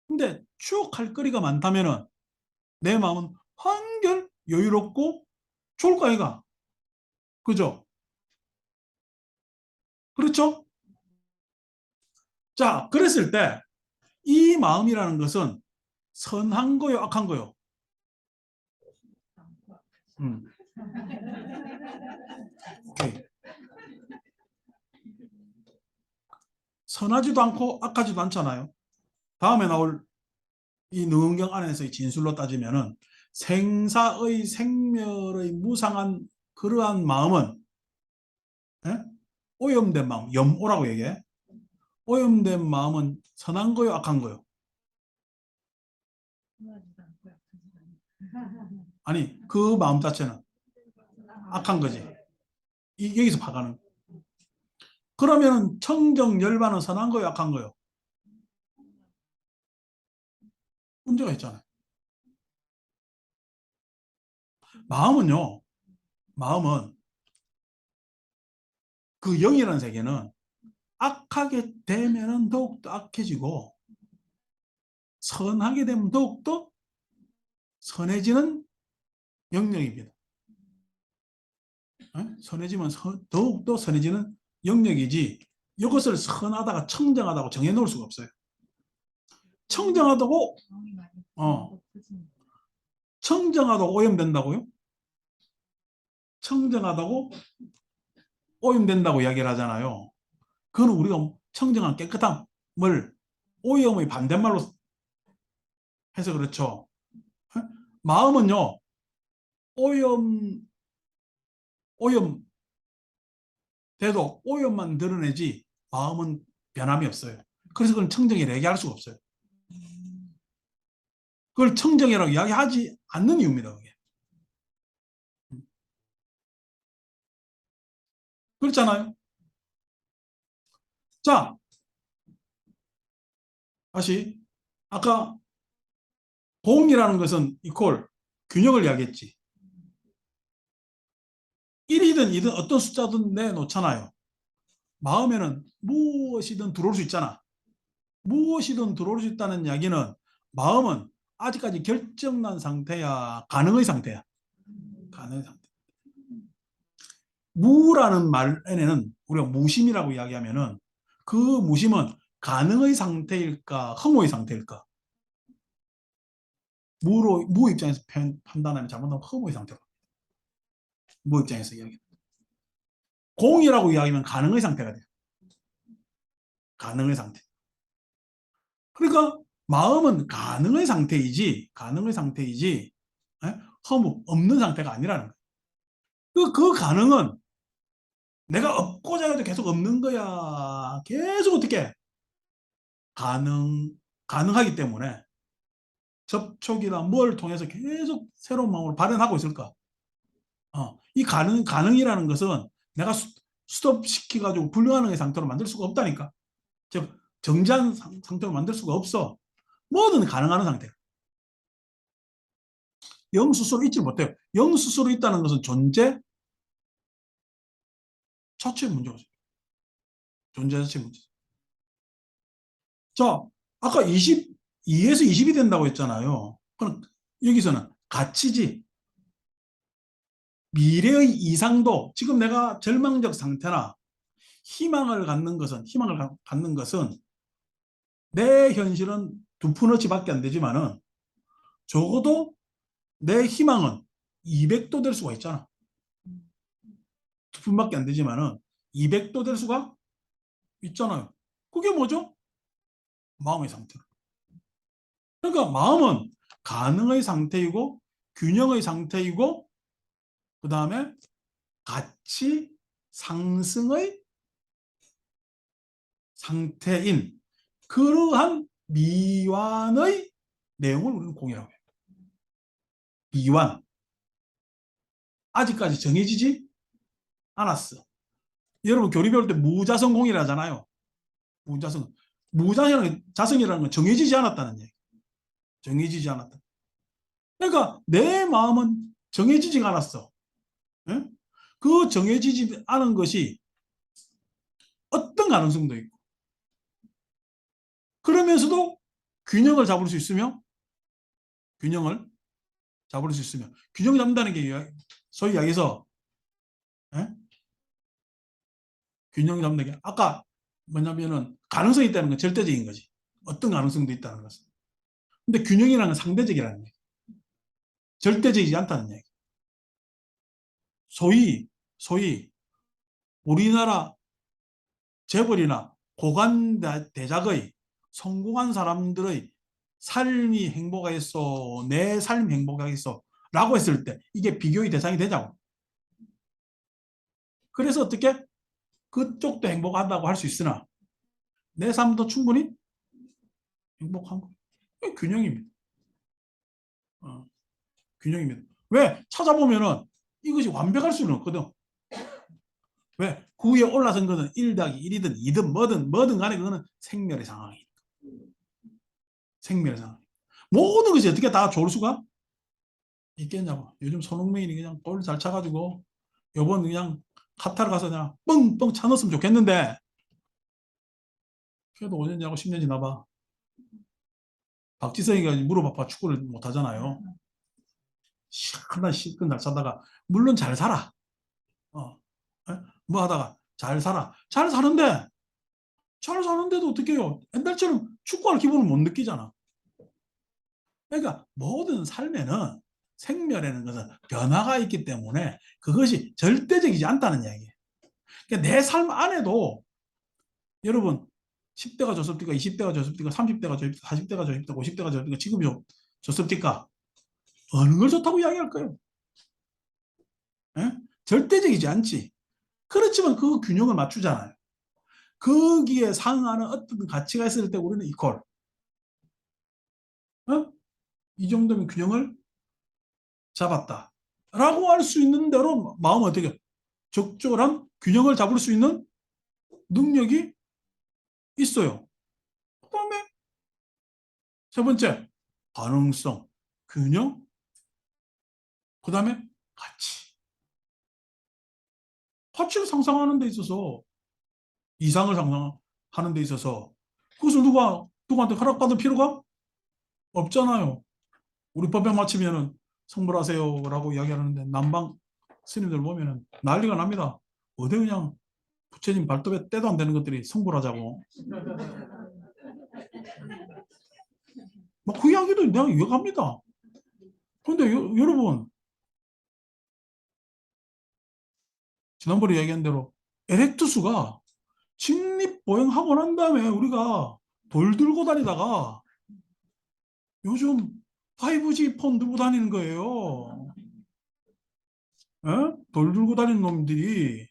근데 추억할 거리가 많다면은 내 마음은 한결 여유롭고 좋을 거 아이가. 그죠? 그렇죠? 자, 그랬을 때 이 마음이라는 것은 선한 거요, 악한 거요? 음. 오케이. 선하지도 않고 악하지도 않잖아요. 다음에 나올 이 능언경 안에서의 진술로 따지면은 생사의 생멸의 무상한 그러한 마음은, 예? 오염된 마음, 염오라고 얘기해. 오염된 마음은 선한 거요, 악한 거요? 아니, 그 마음 자체는 악한 거지. 여기서 파가는. 그러면 청정 열반은 선한 거요, 악한 거요? 문제가 있잖아요. 마음은요, 마음은 그 영이라는 세계는 악하게 되면은 더욱더 악해지고 선하게 되면 더욱더 선해지는 영역입니다. 선해지면 더욱더 선해지는 영역이지, 이것을 선하다가 청정하다고 정해놓을 수가 없어요. 청정하다고 청정하다고 오염된다고요? 청정하다고 오염된다고 이야기를 하잖아요. 그건 우리가 청정한 깨끗함을 오염의 반대말로 해서 그렇죠. 마음은요, 오염 돼도 오염만 드러내지 마음은 변함이 없어요. 그래서 그건 청정이라고 얘기할 수가 없어요. 그걸 청정이라고 이야기하지 않는 이유입니다. 그게. 그렇잖아요. 자, 다시 아까 공이라는 것은 이퀄 균형을 이야기했지. 1이든 2든 어떤 숫자든 내놓잖아요. 마음에는 무엇이든 들어올 수 있잖아. 무엇이든 들어올 수 있다는 이야기는 마음은 아직까지 결정난 상태야, 가능의 상태야. 가능의 상태. 무라는 말에는 우리가 무심이라고 이야기하면은 그 무심은 가능의 상태일까, 허무의 상태일까? 무 입장에서 판단하면 잘못하면 허무의 상태로. 무 입장에서 이야기. 공이라고 이야기하면 가능의 상태가 돼요. 가능의 상태. 그러니까 마음은 가능의 상태이지, 허무 없는 상태가 아니라는 거예요. 그 가능은 내가 없고자 해도 계속 없는 거야. 계속 어떻게 가능 가능하기 때문에 접촉이나 뭘 통해서 계속 새로운 마음으로 발현하고 있을까? 이 가능이라는 것은 내가 스톱 시켜가지고 불가능의 상태로 만들 수가 없다니까. 즉, 정지한 상태로 만들 수가 없어. 뭐든 가능한 상태. 영 스스로 있지 못해요. 영 스스로 있다는 것은 존재 자체의 문제거든요. 존재 자체의 문제. 자, 아까 22에서 20이 된다고 했잖아요. 그럼 여기서는 가치지. 미래의 이상도, 지금 내가 절망적 상태나 희망을 갖는 것은 내 현실은 두 푼어치밖에 안 되지만은 적어도 내 희망은 200도 될 수가 있잖아. 두 푼밖에 안 되지만은 200도 될 수가 있잖아요. 그게 뭐죠? 마음의 상태. 그러니까 마음은 가능의 상태이고 균형의 상태이고 그 다음에 가치 상승의 상태인 그러한 미완의 내용을 우리는 공이라고 해요. 미완. 아직까지 정해지지 않았어. 여러분 교리 배울 때 무자성공이라 하잖아요. 무자성. 무자성이라는 건 정해지지 않았다는 얘기. 정해지지 않았다. 그러니까 내 마음은 정해지지가 않았어. 예? 그 정해지지 않은 것이 어떤 가능성도 있고 그러면서도 균형을 잡을 수 있으며 균형을 잡을 수 있으며 균형 잡는다는 게 소위 이야기해서 예? 균형 잡는 게 아까 뭐냐면은 가능성이 있다는 건 절대적인 거지. 어떤 가능성도 있다는 것은. 근데 균형이라는 건 상대적이라는 얘기. 절대적이지 않다는 얘기. 소위 우리나라 재벌이나 고관 대작의 성공한 사람들의 삶이 행복하겠어, 내 삶이 행복하겠어 라고 했을 때 이게 비교의 대상이 되자고. 그래서 어떻게 그쪽도 행복하다고 할 수 있으나 내 삶도 충분히 행복한 거. 균형입니다. 균형입니다. 왜? 찾아보면은 이것이 완벽할 수는 없거든. 왜? 그 위에 올라선 것은 1 더하기 1이든 2든 뭐든 간에 그거는 생멸의 상황이니까. 생멸의 상황. 모든 것이 어떻게 다 좋을 수가 있겠냐고. 요즘 손흥민이 그냥 골 잘 차가지고 요번 그냥 카타르 가서 그냥 뻥뻥 차 넣었으면 좋겠는데 그래도 5년이라고 10년 지나봐. 박지성이가 물어봐봐 축구를 못 하잖아요. 시원한 시큰 날 사다가 물론 잘 살아. 뭐 하다가 잘 사는데 잘 사는데도 어떻게 해요? 옛날처럼 축구할 기분을 못 느끼잖아. 그러니까 모든 삶에는 생멸에는 것은 변화가 있기 때문에 그것이 절대적이지 않다는 이야기예요. 그러니까 내 삶 안에도 여러분 10대가 좋습니까? 20대가 좋습니까? 30대가 좋습니까? 40대가 좋습니까? 50대가 좋습니까? 지금이 좋습니까? 어느 걸 좋다고 이야기할까요? 예? 절대적이지 않지. 그렇지만 그 균형을 맞추잖아요. 거기에 상하는 어떤 가치가 있을 때 우리는 이퀄. 이 정도면 균형을 잡았다. 라고 할 수 있는 대로 마음은 어떻게 적절한 균형을 잡을 수 있는 능력이 있어요. 그 다음에 세 번째, 가능성, 균형, 그 다음에 가치. 가치를 상상하는 데 있어서 이상을 상상하는 데 있어서 그것을 누구한테 허락받을 필요가 없잖아요. 우리 법에 맞추면은 성불하세요라고 이야기하는데 남방 스님들 보면은 난리가 납니다. 어디 그냥 부처님 발톱에 때도 안 되는 것들이 성불하자고. 뭐 그 이야기도 내가 이해갑니다. 그런데 여러분 지난번에 이야기한 대로 에렉투스가 직립보행하고 난 다음에 우리가 돌 들고 다니다가 요즘 5G 폰 들고 다니는 거예요. 에? 돌 들고 다니는 놈들이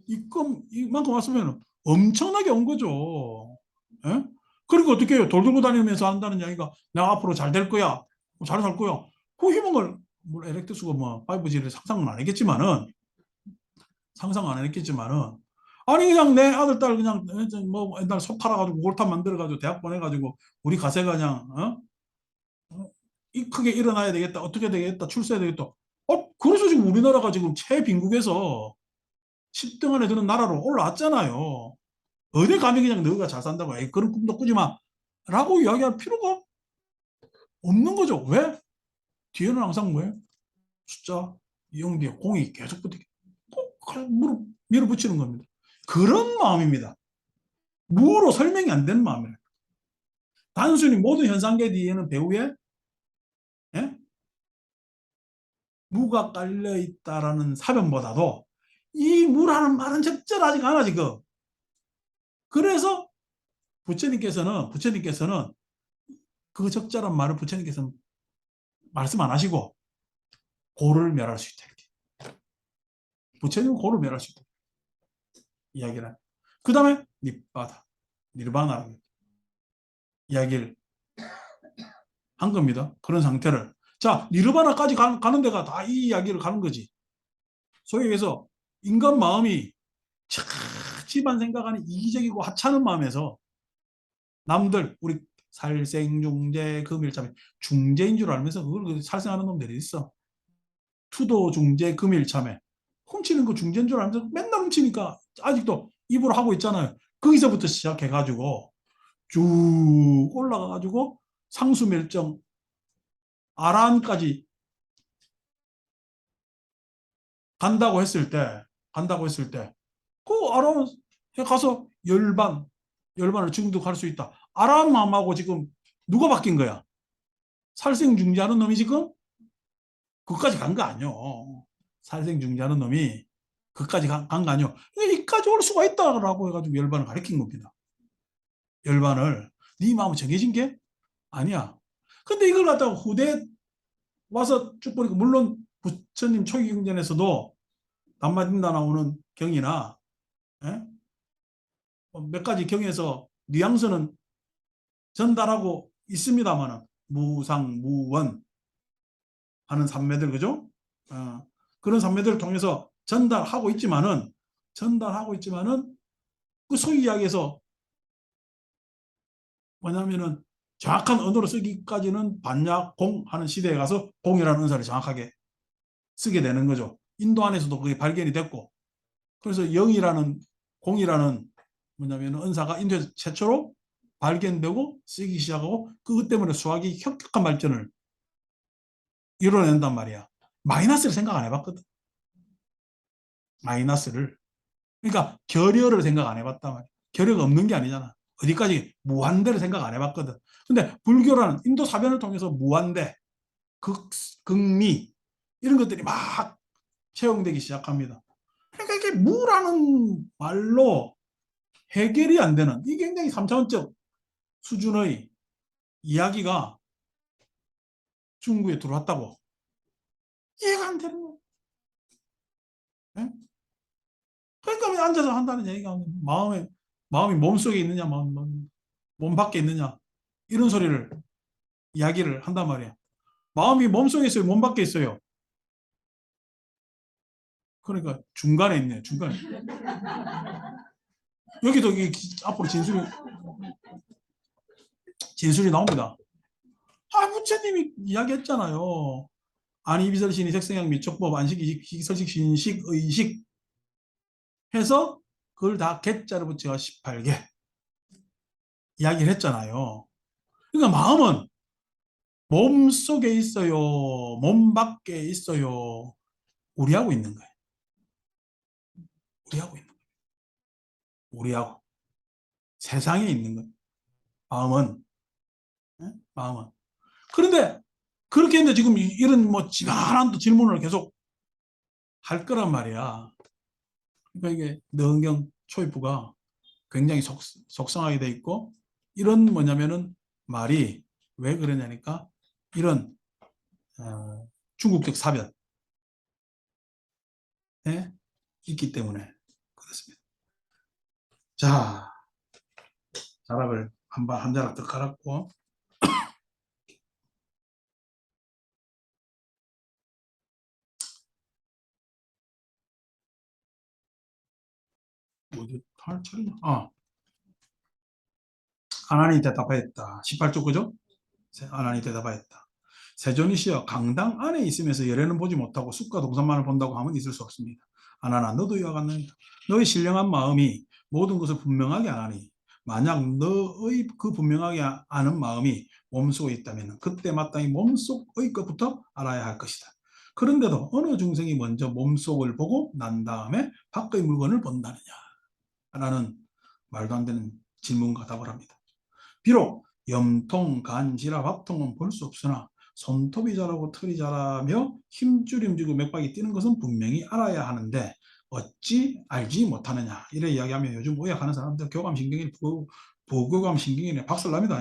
이만큼 왔으면 엄청나게 온 거죠. 에? 그러니까 어떻게 해요? 돌 들고 다니면서 한다는 이야기가 내가 앞으로 잘 될 거야. 잘 살 거야. 그 희망을 뭐 에렉투스가 뭐 5G를 상상은 안 했겠지만은 상상 안 했겠지만은 아니 그냥 내 아들 딸 그냥 뭐 옛날 소 팔아가지고 골탑 만들어가지고 대학 보내가지고 우리 가세가 그냥 이 크게 일어나야 되겠다. 어떻게 되겠다. 출세해야 되겠다. 그래서 지금 우리나라가 지금 최빈국에서 10등 안에 드는 나라로 올라왔잖아요. 어디 감히 그냥 너가 잘 산다고 에이, 그런 꿈도 꾸지 마 라고 이야기할 필요가 없는 거죠. 왜? 뒤에는 항상 뭐예요? 숫자 0 뒤에 공이 계속 붙게 꼭 밀어붙이는 겁니다. 그런 마음입니다. 무로 설명이 안 되는 마음이에요. 단순히 모든 현상계 뒤에는 배우의 예? 무가 깔려 있다라는 사변보다도 이 무라는 말은 적절하지가 않아 지금. 그래서 부처님께서는 그 적절한 말을 부처님께서는 말씀 안 하시고 고를 멸할 수 있다 이렇게. 부처님은 고를 멸할 수 있다 이야기를. 그 다음에 니바다 니르바나 이야기를 한 겁니다. 그런 상태를. 자, 니르바나까지 가는 데가 다 이 이야기를 가는 거지. 소위 얘기해서 인간 마음이 집안 생각하는 이기적이고 하찮은 마음에서 남들 우리 살생중재 금일참에 중재인 줄 알면서 그걸 살생하는 놈들이 있어. 투도 중재 금일참에 훔치는 거 중재인 줄 알면서 맨날 훔치니까 아직도 입으로 하고 있잖아요. 거기서부터 시작해가지고 쭉 올라가가지고 상수멸정 아란까지 간다고 했을 때 그 아란에 가서 열반을 지금도 갈 수 있다. 아란 마음하고 지금 누가 바뀐 거야? 살생중지하는 놈이 지금 그까지 간 거 아니요. 살생중지하는 놈이 그까지 간 거 아니요. 이까지 올 수가 있다라고 해가지고 열반을 가리킨 겁니다. 열반을 네 마음은 정해진 게 아니야. 근데 이걸 갖다가 후대 와서 쭉 보니까 물론 부처님 초기 경전에서도 담마딘다 나오는 경이나 예? 몇 가지 경에서 뉘앙스는 전달하고 있습니다만은 무상무원 하는 산매들 그죠? 그런 산매들을 통해서 전달하고 있지만은 그 소위 이야기에서 뭐냐면은 정확한 언어로 쓰기까지는 반야공 하는 시대에 가서 공이라는 은사를 정확하게 쓰게 되는 거죠. 인도 안에서도 그게 발견이 됐고 그래서 영이라는 공이라는 뭐냐면 은사가 인도에서 최초로 발견되고 쓰기 시작하고 그것 때문에 수학이 혁혁한 발전을 이뤄낸단 말이야. 마이너스를 생각 안 해봤거든. 마이너스를. 그러니까 결여를 생각 안 해봤단 말이야. 결여가 없는 게 아니잖아. 어디까지 무한대를 생각 안 해봤거든. 근데 불교라는 인도 사변을 통해서 무한대, 극미 이런 것들이 막 채용되기 시작합니다. 그러니까 이게 무라는 말로 해결이 안 되는 이 굉장히 3차원적 수준의 이야기가 중국에 들어왔다고 이해가 안 되는 거예요. 네? 그러니까 앉아서 한다는 얘기가 마음이 몸속에 있느냐 몸 밖에 있느냐 이런 소리를 이야기를 한단 말이야. 마음이 몸속에 있어요, 몸 밖에 있어요. 그러니까 중간에 있네, 중간에. 여기도 앞으로 진술이 나옵니다. 부처님이 이야기했잖아요. 안이비설신이 색성향 미촉법 안식이식 희설식 신식 의식 해서 그걸 다 개자로 붙여 18개 이야기를 했잖아요. 그러니까 마음은 몸 속에 있어요. 몸 밖에 있어요. 우리하고 있는 거예요. 우리하고 있는 거예요. 우리하고. 세상에 있는 거예요. 마음은. 네? 마음은. 그런데 그렇게 했는데 지금 이런 뭐 지간한 또 질문을 계속 할 거란 말이야. 그러니까 이게 너은경 초입부가 굉장히 속상하게 돼 있고 이런 뭐냐면은 말이 왜 그러냐니까 이런 중국적 사변에 있기 때문에 그렇습니다. 자, 자락을 한 자락 더 깔았고, 어디 탈출이냐? 아난이 대답하였다. 18쪽 그죠? 아난이 대답하였다. 세존이시여, 강당 안에 있으면서 열애는 보지 못하고 숲과 동산만을 본다고 하면 있을 수 없습니다. 아나나, 너도 이와 같느니라. 너의 신령한 마음이 모든 것을 분명하게 아나니, 만약 너의 그 분명하게 아는 마음이 몸속에 있다면 그때 마땅히 몸속의 것부터 알아야 할 것이다. 그런데도 어느 중생이 먼저 몸속을 보고 난 다음에 밖의 물건을 본다느냐? 라는 말도 안 되는 질문과 답을 합니다. 비록 염통, 간, 지라, 밥통은 볼 수 없으나 손톱이 자라고 털이 자라며 힘줄이 움직이고 맥박이 뛰는 것은 분명히 알아야 하는데 어찌 알지 못하느냐. 이래 이야기하면 요즘 의학하는 사람들 교감신경이 부교감신경이네 박살납니다.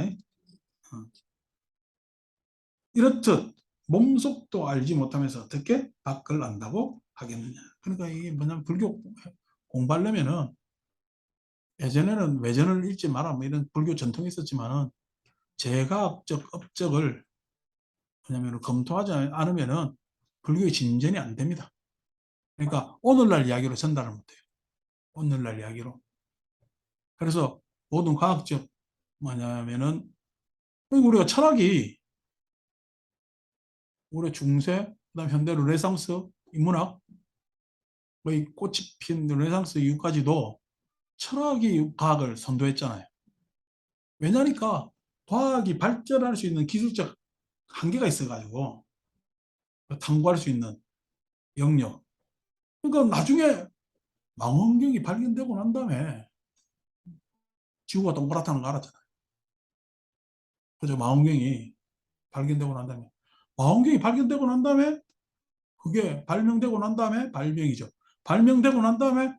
이렇듯 몸속도 알지 못하면서 어떻게 밖을 안다고 하겠느냐. 그러니까 이게 뭐냐면 불교 공부하려면은 예전에는 외전을 읽지 마라 뭐 이런 불교 전통이 있었지만은 제과학적 업적을 뭐냐면 검토하지 않으면은 불교의 진전이 안 됩니다. 그러니까 오늘날 이야기로 전달을 못해요. 오늘날 이야기로. 그래서 모든 과학적 뭐냐면은 우리가 철학이 우리 중세 그다음 현대 르네상스 인문학 거의 꽃이 핀 르네상스 이후까지도 철학이 과학을 선도했잖아요. 왜냐니까 과학이 발전할 수 있는 기술적 한계가 있어가지고 탐구할 수 있는 영역. 그러니까 나중에 망원경이 발견되고 난 다음에 지구가 동그랗다는 거 알았잖아요. 그죠? 망원경이 발견되고 난 다음에. 망원경이 발견되고 난 다음에 그게 발명되고 난 다음에 발명이죠. 발명되고 난 다음에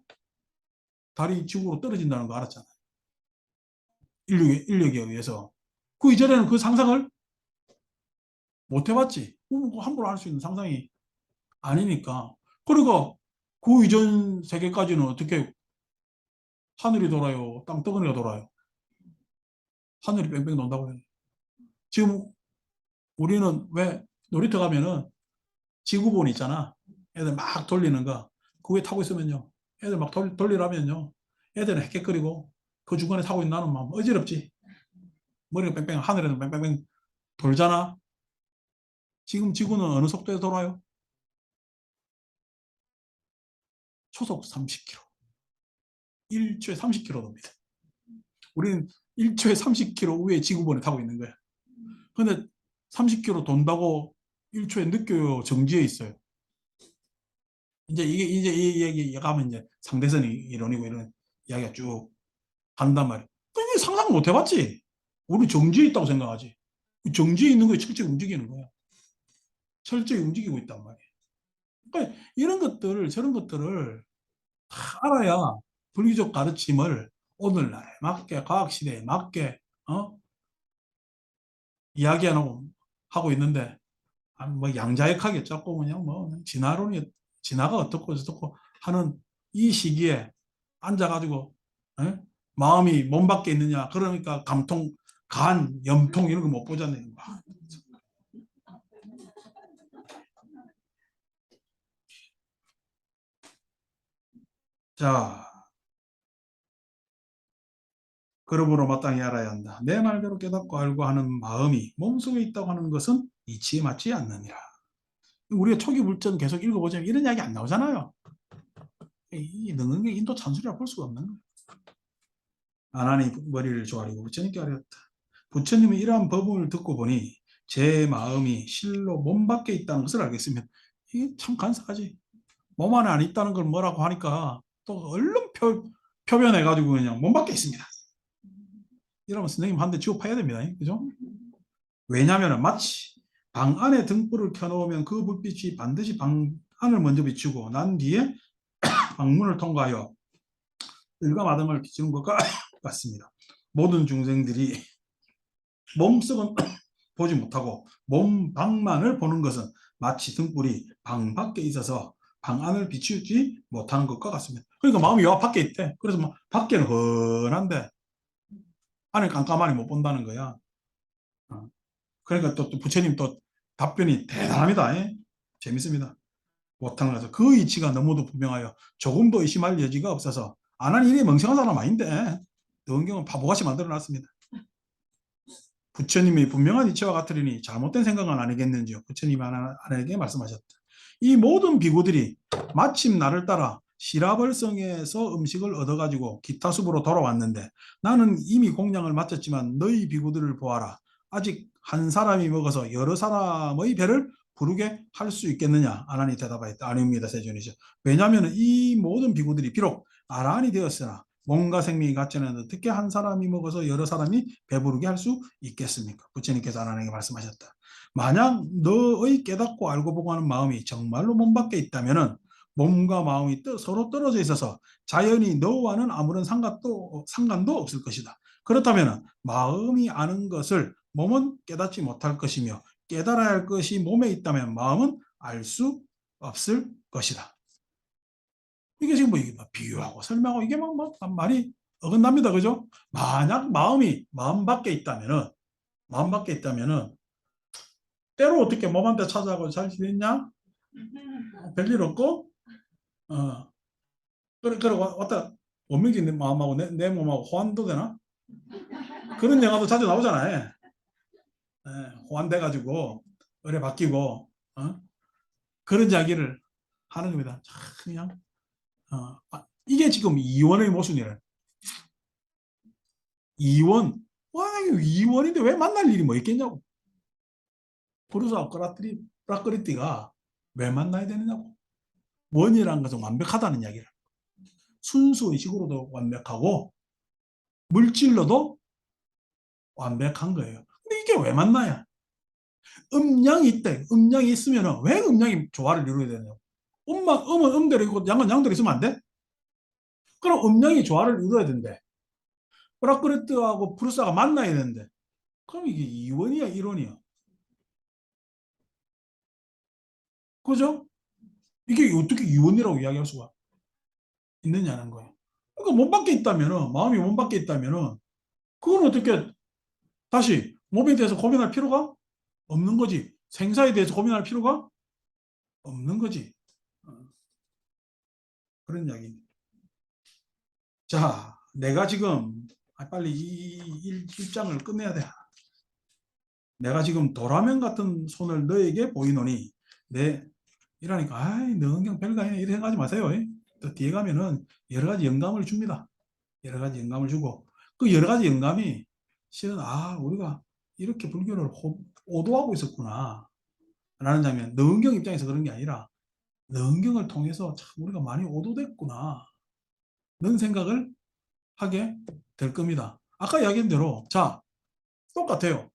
달이 지구로 떨어진다는 거 알았잖아요. 인력에 의해서. 그 이전에는 그 상상을 못 해봤지. 함부로 할 수 있는 상상이 아니니까. 그러니까 그 이전 세계까지는 어떻게 하늘이 돌아요? 땅덩어리가 돌아요? 하늘이 뺑뺑 돈다고 해요. 지금 우리는 왜 놀이터 가면은 지구본 있잖아. 애들 막 돌리는 거. 그 위에 타고 있으면요. 애들 막 돌리라면요. 애들은 헥헥거리고 그 중간에 타고 있는 나는 막 어지럽지. 머리가 뺑뺑 하늘에는 뺑뺑뺑 돌잖아. 지금 지구는 어느 속도에 돌아요? 초속 30km. 1초에 30km 돕니다. 우리는 1초에 30km 위에 지구본에 타고 있는 거야. 근데 30km 돈다고 1초에 느껴요? 정지해 있어요? 이제 이 얘기 가면 이제 상대선이 이론이고 이런 이야기가 쭉 간단 말이야. 이게 상상 못 해봤지? 우리 정지해 있다고 생각하지. 정지해 있는 거에 철저히 움직이는 거야. 철저히 움직이고 있단 말이야. 그러니까 이런 것들을, 저런 것들을 다 알아야 불교적 가르침을 오늘날에 맞게, 과학시대에 맞게, 이야기하고 하고 있는데, 뭐 양자역학이 자꾸 그냥 뭐 진화가 어떻고 저떻고 하는 이 시기에 앉아가지고, 에? 마음이 몸 밖에 있느냐. 그러니까 감통, 간, 염통 이런 거 못 보잖아요. 자, 그러므로 마땅히 알아야 한다. 내 말대로 깨닫고 알고 하는 마음이 몸속에 있다고 하는 것은 이치에 맞지 않느니라. 우리가 초기 불전 계속 읽어보자면 이런 이야기 안 나오잖아요. 이 능력의 인도 찬술이라 볼 수가 없는 거예요. 아나니 머리를 조아리고 부처님께 아뢰었다. 부처님은 이러한 법을 듣고 보니 제 마음이 실로 몸 밖에 있다는 것을 알겠으면 이게 참 간사하지. 몸 안에 안 있다는 걸 뭐라고 하니까 또 얼른 표변해가지고 그냥 몸 밖에 있습니다. 이러면 선생님 한 대 지워 파야 됩니다. 그죠? 왜냐하면 마치 방 안에 등불을 켜놓으면 그 불빛이 반드시 방 안을 먼저 비추고 난 뒤에 방문을 통과하여 일감 아담을 비추는 것과 같습니다. 모든 중생들이 몸속은 보지 못하고 몸 밖만을 보는 것은 마치 등불이 방 밖에 있어서 방 안을 비추지 못하는 것과 같습니다. 그러니까 마음이 요 밖에 있대. 그래서 막 밖에는 훤한데 안을 깜깜하니 못 본다는 거야. 그러니까 또 부처님 또 답변이 대단합니다. 재밌습니다. 못하는 거죠. 그 이치가 너무도 분명하여 조금도 의심할 여지가 없어서 안 한 일이 멍청한 사람 아닌데 너은경은 바보같이 만들어놨습니다. 부처님이 분명한 이치와 같으리니 잘못된 생각은 아니겠는지요. 부처님이 하나에게 말씀하셨다. 이 모든 비구들이 마침 나를 따라 시라벌성에서 음식을 얻어가지고 기타숲으로 돌아왔는데 나는 이미 공양을 마쳤지만 너희 비구들을 보아라. 아직 한 사람이 먹어서 여러 사람의 배를 부르게 할 수 있겠느냐? 아란이 대답하였다. 아닙니다. 세존이죠. 왜냐하면 이 모든 비구들이 비록 아란이 되었으나 몸과 생명이 같지 않은데 어떻게 한 사람이 먹어서 여러 사람이 배부르게 할 수 있겠습니까? 부처님께서 아란에게 말씀하셨다. 만약 너의 깨닫고 알고 보고 하는 마음이 정말로 몸 밖에 있다면 몸과 마음이 서로 떨어져 있어서 자연히 너와는 아무런 상관도 없을 것이다. 그렇다면 마음이 아는 것을 몸은 깨닫지 못할 것이며 깨달아야 할 것이 몸에 있다면 마음은 알 수 없을 것이다. 이게 지금 뭐 이게 비유하고 설명하고 이게 말이 어긋납니다. 그죠? 만약 마음이 마음 밖에 있다면은 때로 어떻게 몸한테 찾아가고 잘 지냈냐? 별일 없고 그래 왔다 원명지 내 마음하고 내 몸하고 호환도 되나? 그런 영화도 자주 나오잖아요. 호환돼가지고 의뢰 바뀌고 그런 이야기를 하는 겁니다. 그냥 이게 지금 이원의 모순이래. 이원 이원인데 왜 만날 일이 뭐 있겠냐고. 브루스와 프라크리티가 왜 만나야 되느냐고. 원이라는 것은 완벽하다는 이야기를. 순수 의식으로도 완벽하고 물질로도 완벽한 거예요. 근데 이게 왜 만나야? 음양이 있대. 음양이 있으면 왜 음양이 조화를 이루어야 되냐고. 음은 음대로 있고 양은 양대로 있으면 안 돼? 그럼 음양이 조화를 이루어야 된대. 프라크리트하고 브루스가 만나야 되는데 그럼 이게 이원이야 일원이야. 그죠? 이게 어떻게 이원이라고 이야기할 수가 있느냐는 거예요. 그러니까 몸 밖에 있다면은 마음이 몸 밖에 있다면은 그건 어떻게 다시 몸에 대해서 고민할 필요가 없는 거지. 생사에 대해서 고민할 필요가 없는 거지. 그런 이야기입니다. 자, 내가 지금 빨리 이 일장을 끝내야 돼. 내가 지금 도라면 같은 손을 너에게 보이노니 이러니까 아이 너 그냥 별거 아니야 이렇게 생각하지 마세요. 또 뒤에 가면은 여러 가지 영감을 줍니다. 여러 가지 영감을 주고 그 여러 가지 영감이 실은 우리가 이렇게 불교를 오도하고 있었구나 라는 장면. 너은경 입장에서 그런 게 아니라 너은경을 통해서 참 우리가 많이 오도됐구나 는 생각을 하게 될 겁니다. 아까 이야기한 대로 자 똑같아요.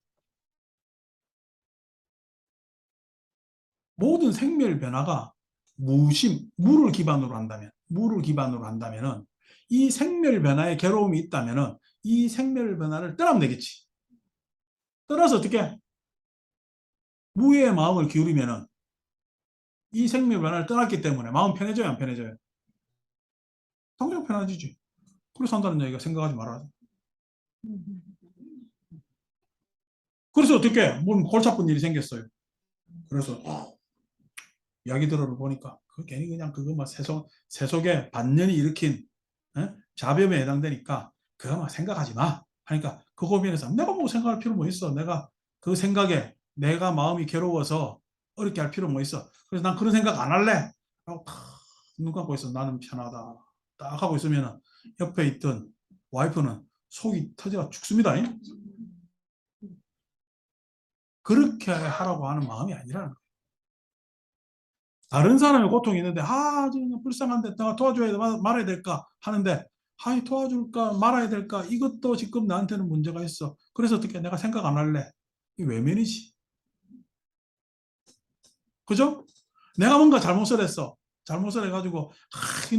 모든 생멸 변화가 물을 기반으로 한다면은 이 생멸 변화에 괴로움이 있다면은 이 생멸 변화를 떠나면 되겠지. 떠나서 어떻게 무의 마음을 기울이면은 이 생멸 변화를 떠났기 때문에 마음 편해져요, 안 편해져요? 당장 편해지지. 그래서 한다는 얘기가 생각하지 말아야 돼. 그래서 어떻게 뭔 골치 아픈 일이 생겼어요. 그래서 이야기 들어를 보니까 그 괜히 그냥 그거 막 세속의 반년이 일으킨 자범에 해당되니까 그거 막 생각하지 마 하니까 그 고민에서 내가 뭐 생각할 필요 뭐 있어. 내가 그 생각에 내가 마음이 괴로워서 어렵게 할 필요 뭐 있어. 그래서 난 그런 생각 안 할래 하고 눈 감고 있어. 나는 편하다 딱 하고 있으면 옆에 있던 와이프는 속이 터져 죽습니다. 그렇게 하라고 하는 마음이 아니라는 거예요. 다른 사람의 고통이 있는데 불쌍한데 내가 도와줘야 돼 말아야 될까 하는데 도와줄까 말아야 될까 이것도 지금 나한테는 문제가 있어. 그래서 어떻게 내가 생각 안 할래. 이 외면이지. 그죠? 내가 뭔가 잘못을 했어. 잘못을 해가지고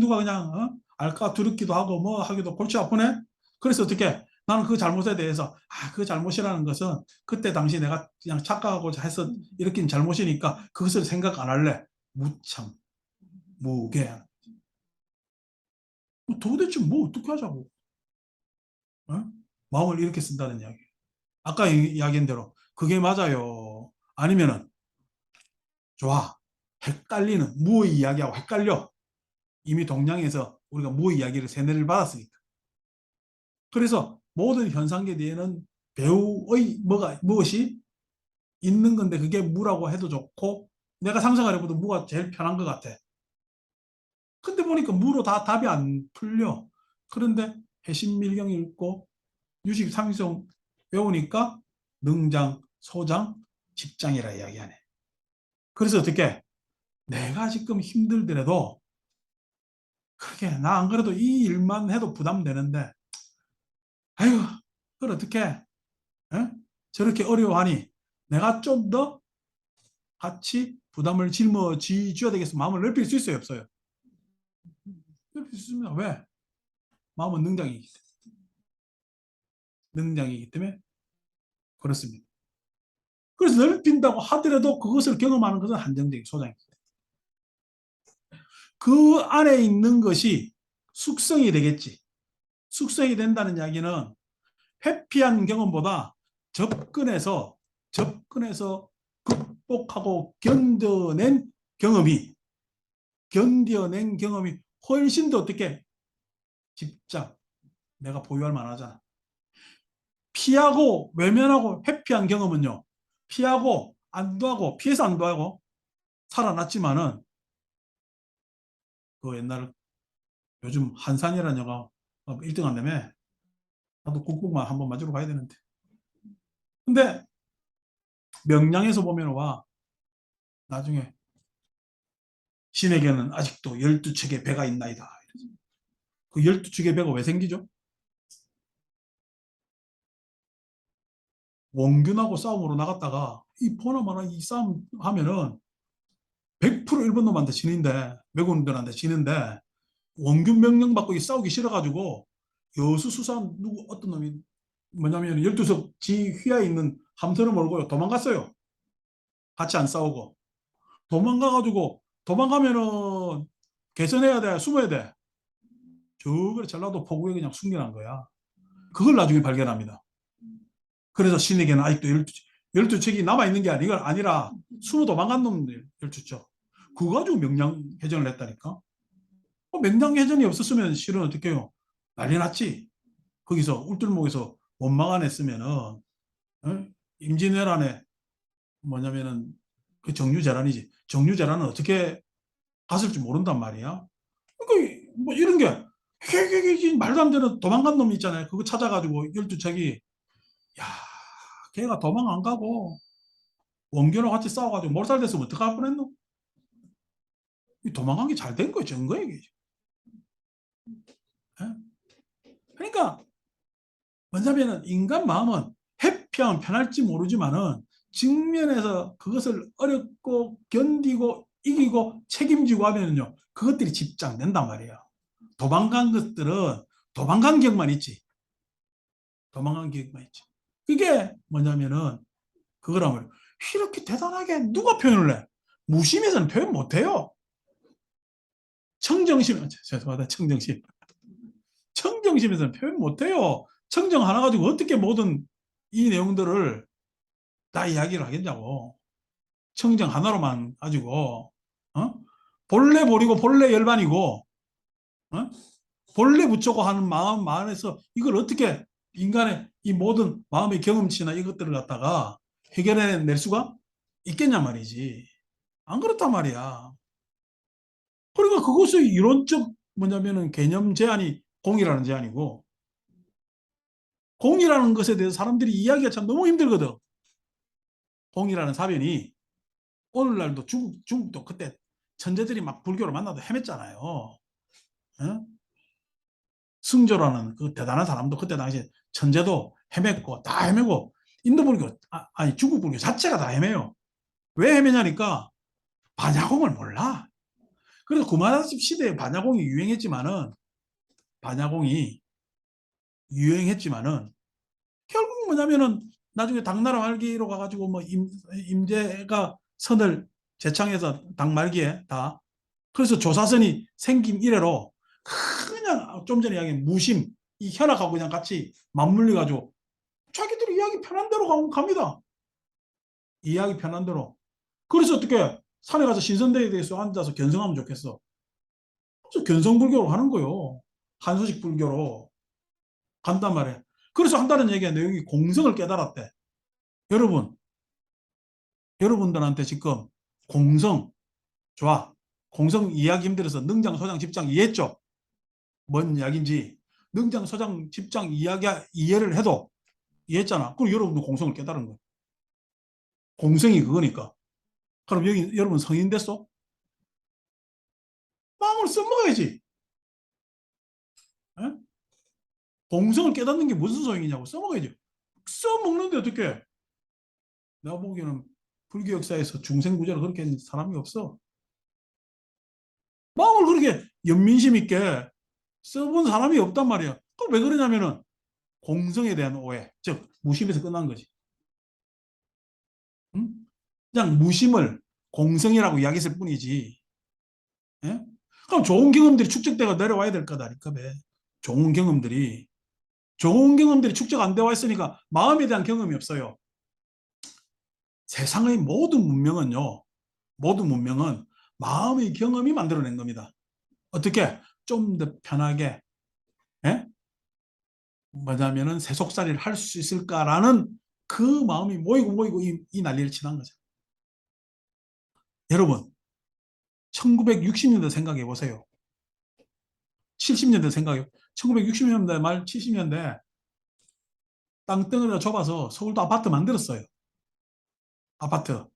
누가 그냥 알까 두렵기도 하고 뭐 하기도 골치 아프네. 그래서 어떻게 나는 그 잘못에 대해서 그 잘못이라는 것은 그때 당시 내가 그냥 착각하고자 해서 일으킨 잘못이니까 그것을 생각 안 할래. 무참 무게 도대체 뭐 어떻게 하자고. 어? 마음을 이렇게 쓴다는 이야기. 아까 이야기한 대로 그게 맞아요. 아니면은 좋아. 헷갈리는 무의 이야기하고 헷갈려. 이미 동양에서 우리가 무의 이야기를 세뇌를 받았으니까. 그래서 모든 현상계 뒤에는 배우의 무엇이 있는 건데 그게 무라고 해도 좋고 내가 상상을 해봐도 무가 제일 편한 것 같아. 근데 보니까 무로 다 답이 안 풀려. 그런데 해신밀경 읽고 유식상성 배우니까 능장, 소장, 집장이라 이야기하네. 그래서 어떻게 내가 지금 힘들더라도 그게 나 안 그래도 이 일만 해도 부담되는데 아유 그걸 어떻게 저렇게 어려워하니 내가 좀 더 같이 부담을 짊어져야 되겠어. 마음을 넓힐 수 있어요, 없어요? 넓힐 수 있습니다. 왜? 마음은 능장이기 때문에 그렇습니다. 그래서 넓힌다고 하더라도 그것을 경험하는 것은 한정적인 소장입니다. 그 안에 있는 것이 숙성이 되겠지. 숙성이 된다는 이야기는 회피한 경험보다 접근해서 극복하고 견뎌낸 경험이 훨씬 더 어떻게 집착 내가 보유할 만하잖아. 피하고 외면하고 회피한 경험은요. 피하고 안도하고 피해서 안도하고 살아났지만은 그 옛날 요즘 한산이라는 영화 1등 한다며 나도 국뽕만 한번 맞으러 가야 되는데 근데 명량에서 보면 와 나중에 신에게는 아직도 12척의 배가 있나이다. 그 12척의 배가 왜 생기죠? 원균하고 싸움으로 나갔다가 이 보나마나 이 싸움 하면은 100% 일본 놈한테 지는데 왜군들한테 지는데 원균 명령 받고 싸우기 싫어가지고 여수 수산 누구 어떤 놈이 뭐냐면 12석 지 휘하에 있는 함선을 몰고 도망갔어요. 같이 안 싸우고 도망가면은 개선해야 돼 숨어야 돼. 저걸 전라도 포구에 그냥 숨겨놓은 거야. 그걸 나중에 발견합니다. 그래서 신에게는 아직도 12척이 남아있는 게 아니라 숨어 도망간 놈들 12척. 그거 가지고 명량해전을 했다니까. 명량해전이 없었으면 실은 어떻게 해요? 난리 났지. 거기서 울들목에서 원망 했으면은 임진왜란에 뭐냐면은 그 정유재란이지. 정유재란은 어떻게 갔을지 모른단 말이야. 그러니까 뭐 이런 게 말도 안 되는 도망간 놈 있잖아요. 그거 찾아가지고 12척이 야 걔가 도망 안 가고 원균하고 같이 싸워가지고 몰살됐으면 어떡할 뻔했노? 도망간 게 잘 된 거예요. 증거예요. 그러니까 뭐냐면은 인간 마음은 회피하면 편할지 모르지만은 직면에서 그것을 어렵고 견디고 이기고 책임지고 하면은요 그것들이 집장된단 말이에요. 도망간 것들은 도망간 기억만 있지. 도망간 기억만 있지. 그게 뭐냐면은 그거란 말이에요. 이렇게 대단하게 누가 표현을 해? 무심해서는 표현 못해요. 죄송하다 청정심. 청정심에서는 표현 못해요. 청정 하나 가지고 어떻게 모든 이 내용들을 다 이야기를 하겠냐고. 청정 하나로만 가지고 어? 본래 버리고 본래 열반이고 어? 본래 붙여고 하는 마음 안에서 이걸 어떻게 인간의 이 모든 마음의 경험치나 이것들을 갖다가 해결해낼 수가 있겠냐 말이지. 안 그렇단 말이야. 그러니까 그것의 이론적 뭐냐면은 개념 제한이 공이라는 제한이고 공이라는 것에 대해서 사람들이 이야기가 참 너무 힘들거든. 공이라는 사변이 오늘날도 중국도 그때 천재들이 막 불교를 만나도 헤맸잖아요. 어? 승조라는 그 대단한 사람도 그때 당시에 천재도 헤맸고 다 헤매고 인도 불교 아니 중국 불교 자체가 다 헤매요. 왜 헤매냐니까 반야공을 몰라. 그래서 구마다집 시대에 반야공이 유행했지만은 결국 뭐냐면은 나중에 당나라 말기로 가가지고 뭐 임제가 선을 제창해서 당 말기에 다 그래서 조사선이 생긴 이래로 그냥 좀 전에 이야기한 무심 이 혈압하고 그냥 같이 맞물려 가지고 자기들이 이야기 편한 대로 갑니다. 이야기 편한 대로. 그래서 어떻게 산에 가서 신선대에 대해서 앉아서 견성하면 좋겠어. 그래서 견성불교로 하는 거요. 한소식 불교로 간단 말이야. 그래서 한다는 얘기가 내용이 공성을 깨달았대. 여러분들한테 지금 공성, 좋아. 공성 이야기 힘들어서 능장, 소장, 집장 이해했죠? 뭔 이야기인지. 능장, 소장, 집장 이해를 해도 이해했잖아. 그럼 여러분도 공성을 깨달은 거야. 공성이 그거니까. 그럼 여기 여러분 성인 됐어? 마음을 써먹어야지. 에? 공성을 깨닫는 게 무슨 소용이냐고 써먹어야지. 써먹는데 어떻게? 내가 보기에는 불교 역사에서 중생구제를 그렇게 한 사람이 없어. 마음을 그렇게 연민심 있게 써본 사람이 없단 말이야. 또 왜 그러냐면은 공성에 대한 오해, 즉 무심에서 끝난 거지. 응? 그냥 무심을 공성이라고 이야기했을 뿐이지. 예? 그럼 좋은 경험들이 축적되고 내려와야 될 거다니까. 좋은 경험들이 축적 안 되어 있으니까 마음에 대한 경험이 없어요. 세상의 모든 문명은 마음의 경험이 만들어낸 겁니다. 어떻게? 좀 더 편하게, 예? 뭐냐면은 세속살이를 할 수 있을까라는 그 마음이 모이고 이 난리를 치는 거죠. 여러분, 1960년대 생각해 보세요. 70년대 생각해. 1960년대 말 70년대 땅덩어리가 좁아서 서울도 아파트 만들었어요. 아파트.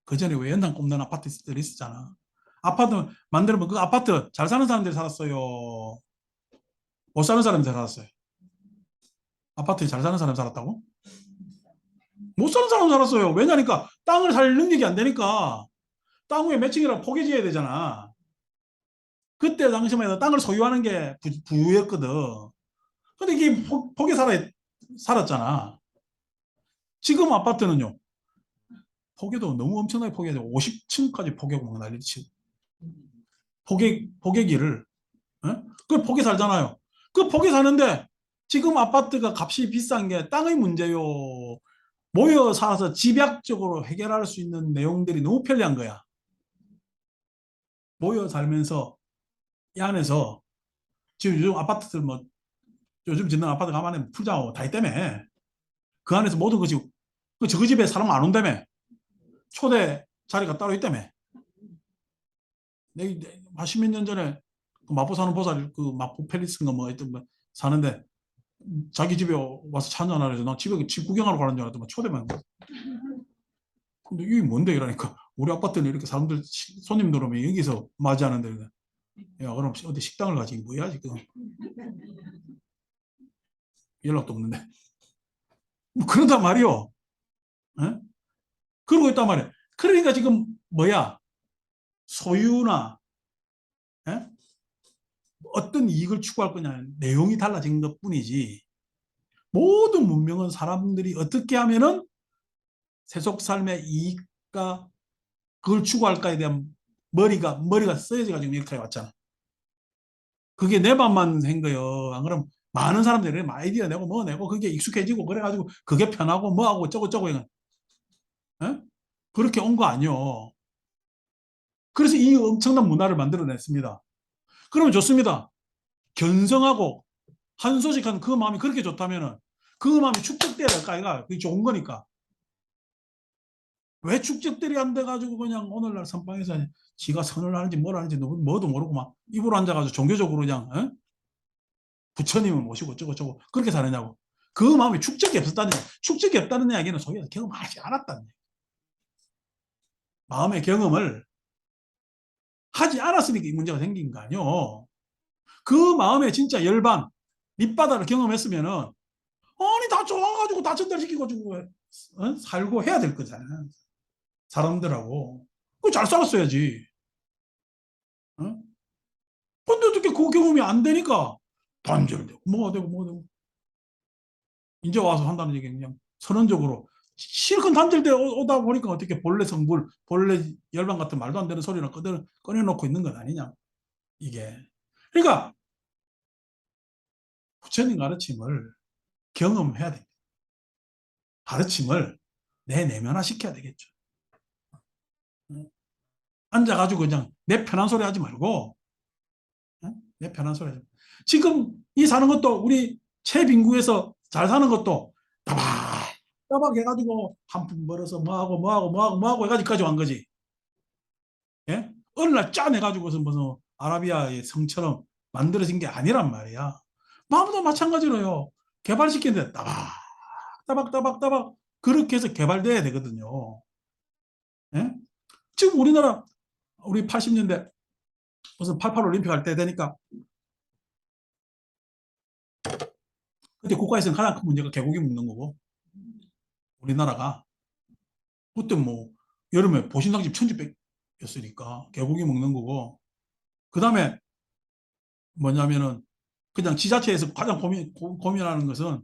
그 전에 왜 연탄 꼽는 아파트들이 있었잖아. 아파트 만들면 그 아파트 잘 사는 사람들이 살았어요. 못 사는 사람들이 살았어요. 아파트에 잘 사는 사람이 살았다고? 못 사는 사람 살았어요. 왜냐니까 땅을 살 능력이 안 되니까 땅 위에 매칭이랑 포개 지어야 되잖아. 그때 당시만 해도 땅을 소유하는 게 부유였거든. 근데 이게 포개 살았잖아. 지금 아파트는요. 포개도 너무 엄청나게 포개돼. 50층까지 포개고 막 난리치고. 포개기를. 어? 그 포개 살잖아요. 그 포개 사는데 지금 아파트가 값이 비싼 게 땅의 문제요. 모여 살아서 집약적으로 해결할 수 있는 내용들이 너무 편리한 거야. 모여 살면서 이 안에서 지금 요즘 아파트들 뭐 요즘 짓는 아파트 가만히 풀자고 다 있다며. 그 안에서 모든 것이 저그 집에 사람 안 온다며. 초대 자리가 따로 있다며. 내 80몇 년 전에 그 마포 사는 보살 그 마포 팰리스인가 뭐 하여튼 뭐 사는데 자기 집에 와서 차 한잔 하래서 나 집에 집 구경하러 가는 줄 알았더니 초대만. 근데 이게 뭔데 이러니까 우리 아파트는 이렇게 사람들 손님들 오면 여기서 맞이하는데 야 그럼 어디 식당을 가지 뭐야 지금 연락도 없는데 뭐 그런단 말이요. 에? 그러고 있단 말이야. 그러니까 지금 뭐야 소유나 에? 어떤 이익을 추구할 거냐 내용이 달라진 것뿐이지 모든 문명은 사람들이 어떻게 하면은 세속 삶의 이익과 그걸 추구할까에 대한 머리가 쓰여져 가지고 여기까지 왔잖아. 그게 내 맘만 한 거요. 안 그럼 많은 사람들이 아이디어 내고 뭐 내고 그게 익숙해지고 그래가지고 그게 편하고 뭐하고 저거 에? 그렇게 온 거 아니요. 그래서 이 엄청난 문화를 만들어냈습니다. 그러면 좋습니다. 견성하고 한소식한 그 마음이 그렇게 좋다면은 그 마음이 축적돼야 될까 아이가 그게 좋은 거니까. 왜 축적들이 안 돼가지고 그냥 오늘날 선방에서 지가 선을 하는지 뭘 하는지 뭐도 모르고 막 입으로 앉아가지고 종교적으로 그냥 부처님을 모시고 어쩌고 그렇게 사느냐고. 그 마음이 축적이 없다는 이야기는 소위에서 경험하지 않았다는 얘기. 마음의 경험을 하지 않았으니까 이 문제가 생긴 거 아니요. 그 마음에 진짜 열반 밑바닥을 경험했으면은 아니 다 좋아가지고 다 전달시키고 주고 살고 해야 될 거잖아. 사람들하고 잘 싸웠어야지. 어? 근데 어떻게 그 경험이 안 되니까 단절되고 뭐가 되고 이제 와서 한다는 얘기는 그냥 선언적으로 실컷 단절돼 오다 보니까 어떻게 본래 성불 본래 열반 같은 말도 안 되는 소리를 꺼내놓고 있는 건 아니냐 이게. 그러니까 부처님 가르침을 경험해야 됩니다. 가르침을 내 내면화 시켜야 되겠죠. 앉아가지고 그냥 내 편한 소리 하지 말고, 내 편한 소리 하지 말고. 지금 이 사는 것도 우리 최빈구에서 잘 사는 것도 따박 해가지고 한 푼 벌어서 뭐하고 해가지고까지 온 거지. 예? 어느 날 짜내가지고서 무슨 아라비아의 성처럼 만들어진 게 아니란 말이야. 마음도 마찬가지로요. 개발시키는데 따박 그렇게 해서 개발돼야 되거든요. 예? 지금 우리나라 우리 80년대 무슨 88 올림픽 할 때 되니까 그때 국가에서는 가장 큰 문제가 개고기 먹는 거고 우리나라가 그때 뭐 여름에 보신탕집 1,600였으니까 개고기 먹는 거고 그 다음에 뭐냐면은 그냥 지자체에서 가장 고민하는 것은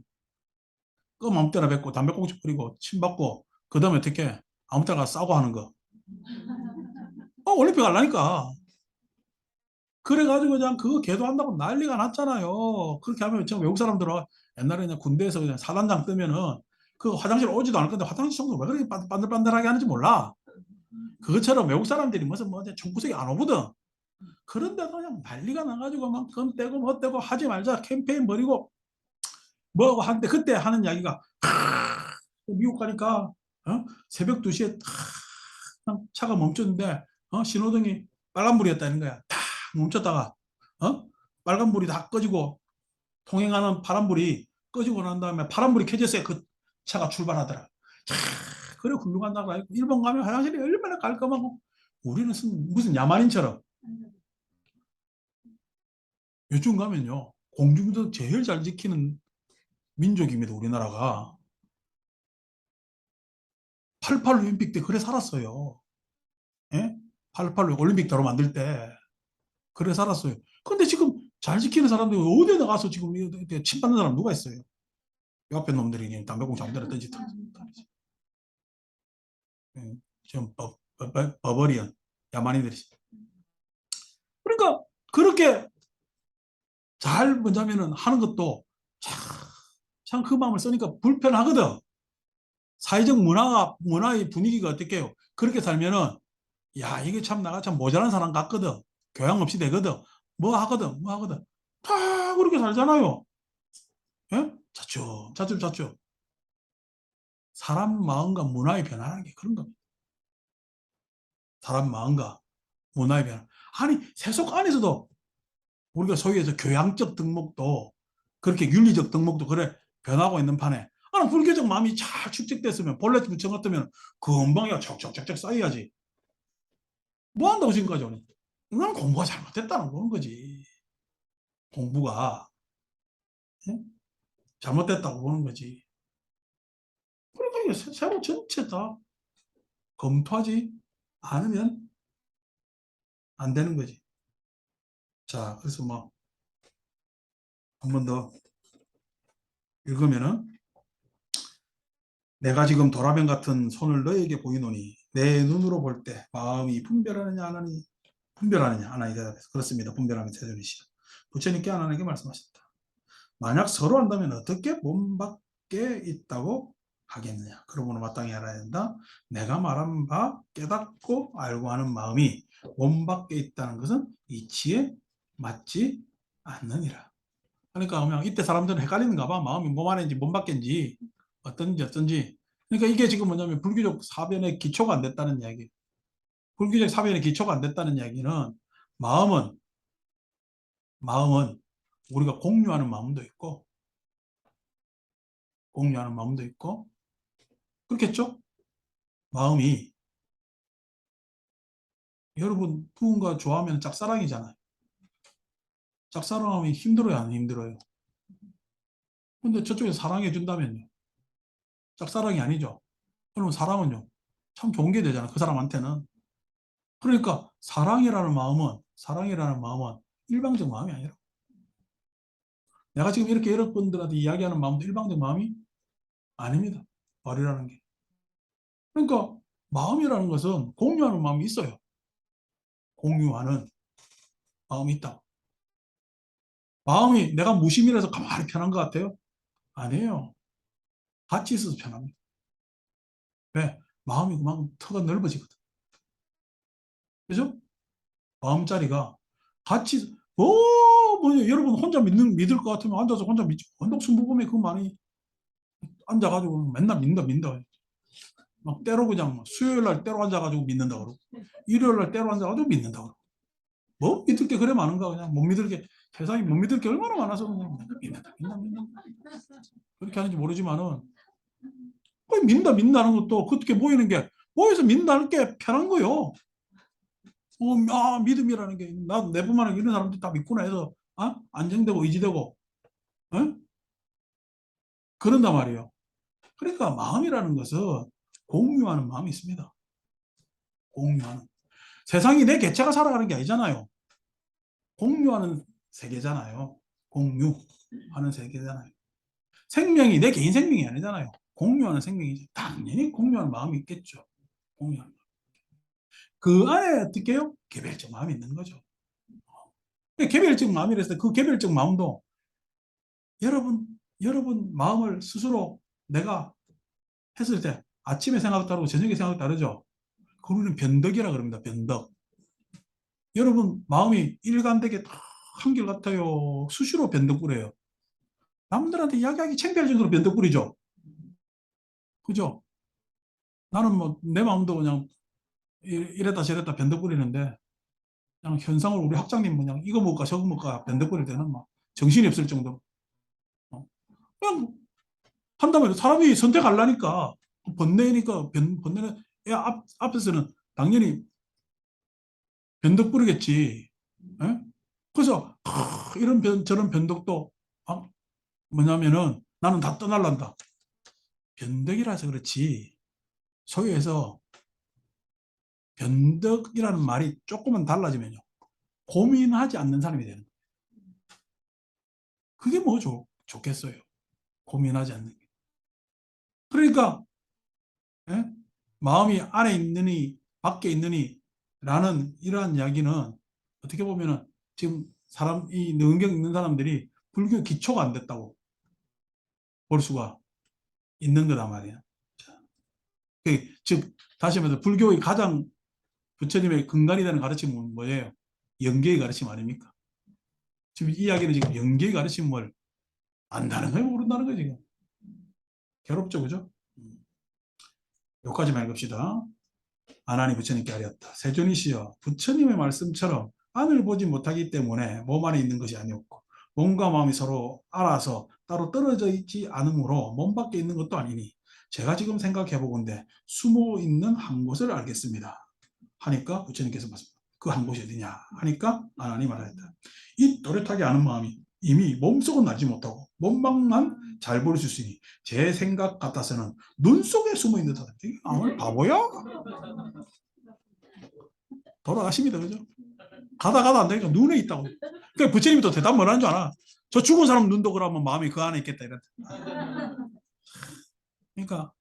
그 아무 때나 뱉고 담배꽁초 뿌리고 침 받고 그 다음에 어떻게 아무 때나 가서 싸고 하는 거. 올림픽 하려니까. 그래가지고 그냥 그거 계도한다고 난리가 났잖아요. 그렇게 하면 지금 외국 사람들은 옛날에 그냥 군대에서 그냥 사단장 뜨면은 그 화장실 오지도 않을 건데 화장실 청소 왜 그렇게 반들반들하게 하는지 몰라. 그것처럼 외국 사람들이 무슨 뭐 총구석에 안 오거든. 그런데도 그냥 난리가 나가지고 막 금 떼고 뭐 떼고 하지 말자 캠페인 벌이고 뭐하고 하는데 그때 하는 이야기가 미국 가니까 새벽 2시에 차가 멈췄는데 신호등이 빨간불이었다는 거야. 탁 멈췄다가 빨간불이 다 꺼지고 통행하는 파란불이 꺼지고 난 다음에 파란불이 켜졌어요. 그 차가 출발하더라. 그래 훌륭하다고 하고 일본 가면 화장실이 얼마나 깔끔하고 우리는 무슨 야만인처럼 요즘 가면요 공중도 제일 잘 지키는 민족입니다. 우리나라가 88 올림픽 때 그래 살았어요. 예? 88 올림픽 도로 만들 때 그래 살았어요. 근데 지금 잘 지키는 사람들이 어디에 나가서 지금 침 받는 사람 누가 있어요? 옆에 놈들이 담배꽁초 아무 데나 던지다. 예. 지금 버버리언 야만인들이. 그러니까 그렇게 잘 뭐냐면은 하는 것도 참 그 마음을 쓰니까 불편하거든. 사회적 문화의 분위기가 어떻게요? 그렇게 살면은 야 이게 참 나가 참 모자란 사람 같거든. 교양 없이 되거든. 뭐 하거든. 다 그렇게 살잖아요. 예? 자축. 사람 마음과 문화의 변화라는 게 그런 겁니다. 사람 마음과 문화의 변화. 아니 세속 안에서도 우리가 소위 해서 교양적 덕목도 그렇게 윤리적 덕목도 그래 변하고 있는 판에 불교적 마음이 잘 축적됐으면 본래 부처 같으면 금방이야 척척척척 쌓여야지. 뭐 한다고 지금까지 오니? 이건 공부가 잘못됐다는 그런 거지. 공부가 잘못됐다고 보는 거지. 그러니까 이게 세로 전체 다 검토하지 않으면 안 되는 거지. 자, 그래서 뭐 한 번 더 읽으면은 내가 지금 도라뱀 같은 손을 너에게 보이노니 내 눈으로 볼 때 마음이 분별하느냐 안 하느냐 분별하느냐 안 하느냐 대답해서 그렇습니다. 분별하면 세존이시여. 부처님께 안 하느냐 말씀하셨다. 만약 서로 한다면 어떻게 몸밖에 있다고 하겠느냐. 그러므로 마땅히 알아야 된다. 내가 말한 바 깨닫고 알고 하는 마음이 몸밖에 있다는 것은 이치에 맞지 않느니라. 그러니까 그냥 이때 사람들은 헷갈리는가 봐. 마음이 몸 안인지 몸 밖인지 어떤지. 그러니까 이게 지금 뭐냐면 불교적 사변의 기초가 안 됐다는 이야기. 불교적 사변의 기초가 안 됐다는 이야기는 마음은 우리가 공유하는 마음도 있고 그렇겠죠? 마음이 여러분 누군가 좋아하면 짝사랑이잖아요. 짝사랑하면 힘들어요, 안 힘들어요? 근데 저쪽에서 사랑해 준다면요. 짝사랑이 아니죠. 그러면 사랑은요. 참 좋은 게 되잖아. 그 사람한테는. 그러니까 사랑이라는 마음은 일방적 마음이 아니라 내가 지금 이렇게 여러분들한테 이야기하는 마음도 일방적 마음이 아닙니다. 말이라는 게. 그러니까 마음이라는 것은 공유하는 마음이 있어요. 공유하는 마음이 있다. 마음이 내가 무심이라서 가만히 편한 것 같아요? 아니에요. 같이 있어서 편합니다. 왜? 마음이 그만큼 터가 넓어지거든. 그죠? 마음자리가 같이, 여러분 혼자 믿을 것 같으면 앉아서 혼자 믿지. 언덕순부검에 그 많이 앉아가지고 맨날 믿는다. 막 때로 그냥 수요일 날 때로 앉아가지고 믿는다 그러고, 일요일 날 때로 앉아가지고 믿는다 그러고. 뭐 믿을 게 그래 많은가 그냥 못 믿을 게 세상에 못 믿을 게 얼마나 많아서 그냥 믿는다. 그렇게 하는지 모르지만은 믿는다는 것도 그렇게 보이는 게 모여서 믿는다는 게 편한 거요. 믿음이라는 게 나 내뿐만 아니라 이런 사람들이 다 믿구나 해서 안정되고 의지되고 그런단 말이에요. 그러니까 마음이라는 것은 공유하는 마음이 있습니다. 공유하는 세상이 내 개체가 살아가는 게 아니잖아요. 공유하는 세계잖아요. 공유하는 세계잖아요. 생명이 내 개인 생명이 아니잖아요. 공유하는 생명이지. 당연히 공유하는 마음이 있겠죠. 공유하는. 그 안에 어떻게 해요? 개별적 마음이 있는 거죠. 개별적 마음이라서 그 개별적 마음도 여러분 마음을 스스로 내가 했을 때 아침에 생각 다르고 저녁에 생각 다르죠. 그거는 변덕이라 그럽니다. 변덕. 여러분 마음이 일관되게 다 한결같아요. 수시로 변덕 부려요. 남들한테 이야기하기 창피할 정도로 변덕 부리죠. 그죠? 나는 뭐 내 마음도 그냥 이랬다 저랬다 변덕 부리는데 그냥 현상을 우리 학장님 그냥 이거 먹을까 저거 먹을까 변덕 부릴 때는 막 정신이 없을 정도로 그냥 한다면 사람이 선택하려니까 번뇌니까 번뇌는 앞에서는 당연히 변덕 부리겠지. 예? 그래서 이런 저런 변덕도 뭐냐면은 나는 다 떠날란다. 변덕이라서 그렇지. 소위에서 변덕이라는 말이 조금은 달라지면요. 고민하지 않는 사람이 되는 거예요. 그게 뭐 좋겠어요. 고민하지 않는 게. 그러니까 예? 마음이 안에 있느니 밖에 있느니 라는 이러한 이야기는 어떻게 보면은 지금 이 능경 있는 사람들이 불교 기초가 안 됐다고 볼 수가 있는 거란 말이에요. 즉 다시 말해서 불교의 가장 부처님의 근간이 되는 가르침은 뭐예요? 영계의 가르침 아닙니까? 지금 이 이야기는 지금 영계의 가르침을 안다는 거예요? 모른다는 거예요? 지금 괴롭죠, 그죠? 여기까지만 읽읍시다. 아나니 부처님께 아뢰었다. 세존이시여, 부처님의 말씀처럼 안을 보지 못하기 때문에 몸 안에 있는 것이 아니었고 몸과 마음이 서로 알아서 따로 떨어져 있지 않으므로 몸 밖에 있는 것도 아니니 제가 지금 생각해 보건대 숨어 있는 한 곳을 알겠습니다. 하니까 부처님께서 말씀하셨다. 그 한 곳이 어디냐 하니까 아나니 말하였다. 이 또렷하게 아는 마음이 이미 몸속은 알지 못하고 몸밖만 잘 볼 수 있으니 제 생각 같아서는 눈 속에 숨어 있는 듯하다. 아무 바보야? 돌아가십니다. 그죠? 가다 안 되니까 눈에 있다고. 그러니까 부처님이 또 대답 뭐라는 줄 알아? 저 죽은 사람 눈도 그러면 마음이 그 안에 있겠다. 이랬다. 그러니까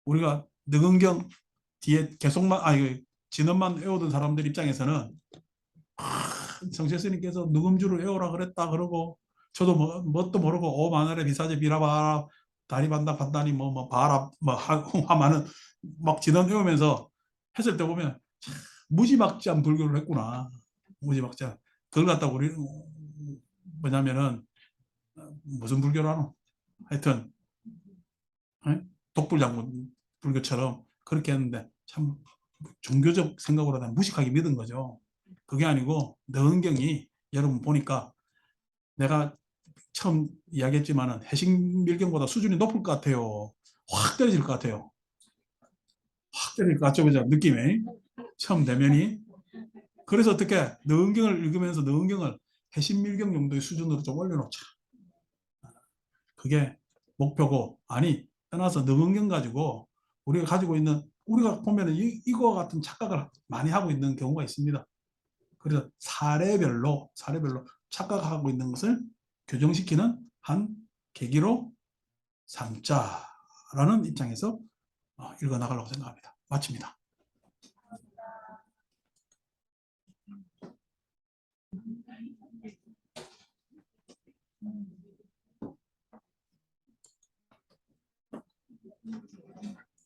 우리가 느근경 뒤에 계속만 진언만 외우던 사람들 입장에서는 성실 스님께서 누금주를 외우라 그랬다 그러고 저도 뭣도 모르고 오 마늘에 비사제 비라바라 다리 반다 반다니 뭐 바라 뭐 하마는 막 진언 외우면서 했을 때 보면 무지막지한 불교를 했구나. 무지막지한. 그걸 갖다 우리 뭐냐면은 무슨 불교라노? 하여튼 독불장군 불교처럼 그렇게 했는데 참 종교적 생각으로 무식하게 믿은 거죠. 그게 아니고 너은경이 여러분 보니까 내가 처음 이야기했지만은 해식밀경보다 수준이 높을 것 같아요. 확 떨어질 것 같아요. 확 떨어질 것 같죠, 그죠? 느낌이 처음 대면이. 그래서 어떻게 너은경을 읽으면서 너은경을 해식밀경 정도의 수준으로 좀 올려놓자. 그게 목표고 떠나서 너은경 가지고 우리가 가지고 있는 우리가 보면은 이거 같은 착각을 많이 하고 있는 경우가 있습니다. 그래서 사례별로 착각하고 있는 것을 교정시키는 한 계기로 삼자라는 입장에서 읽어 나가려고 생각합니다. 마칩니다.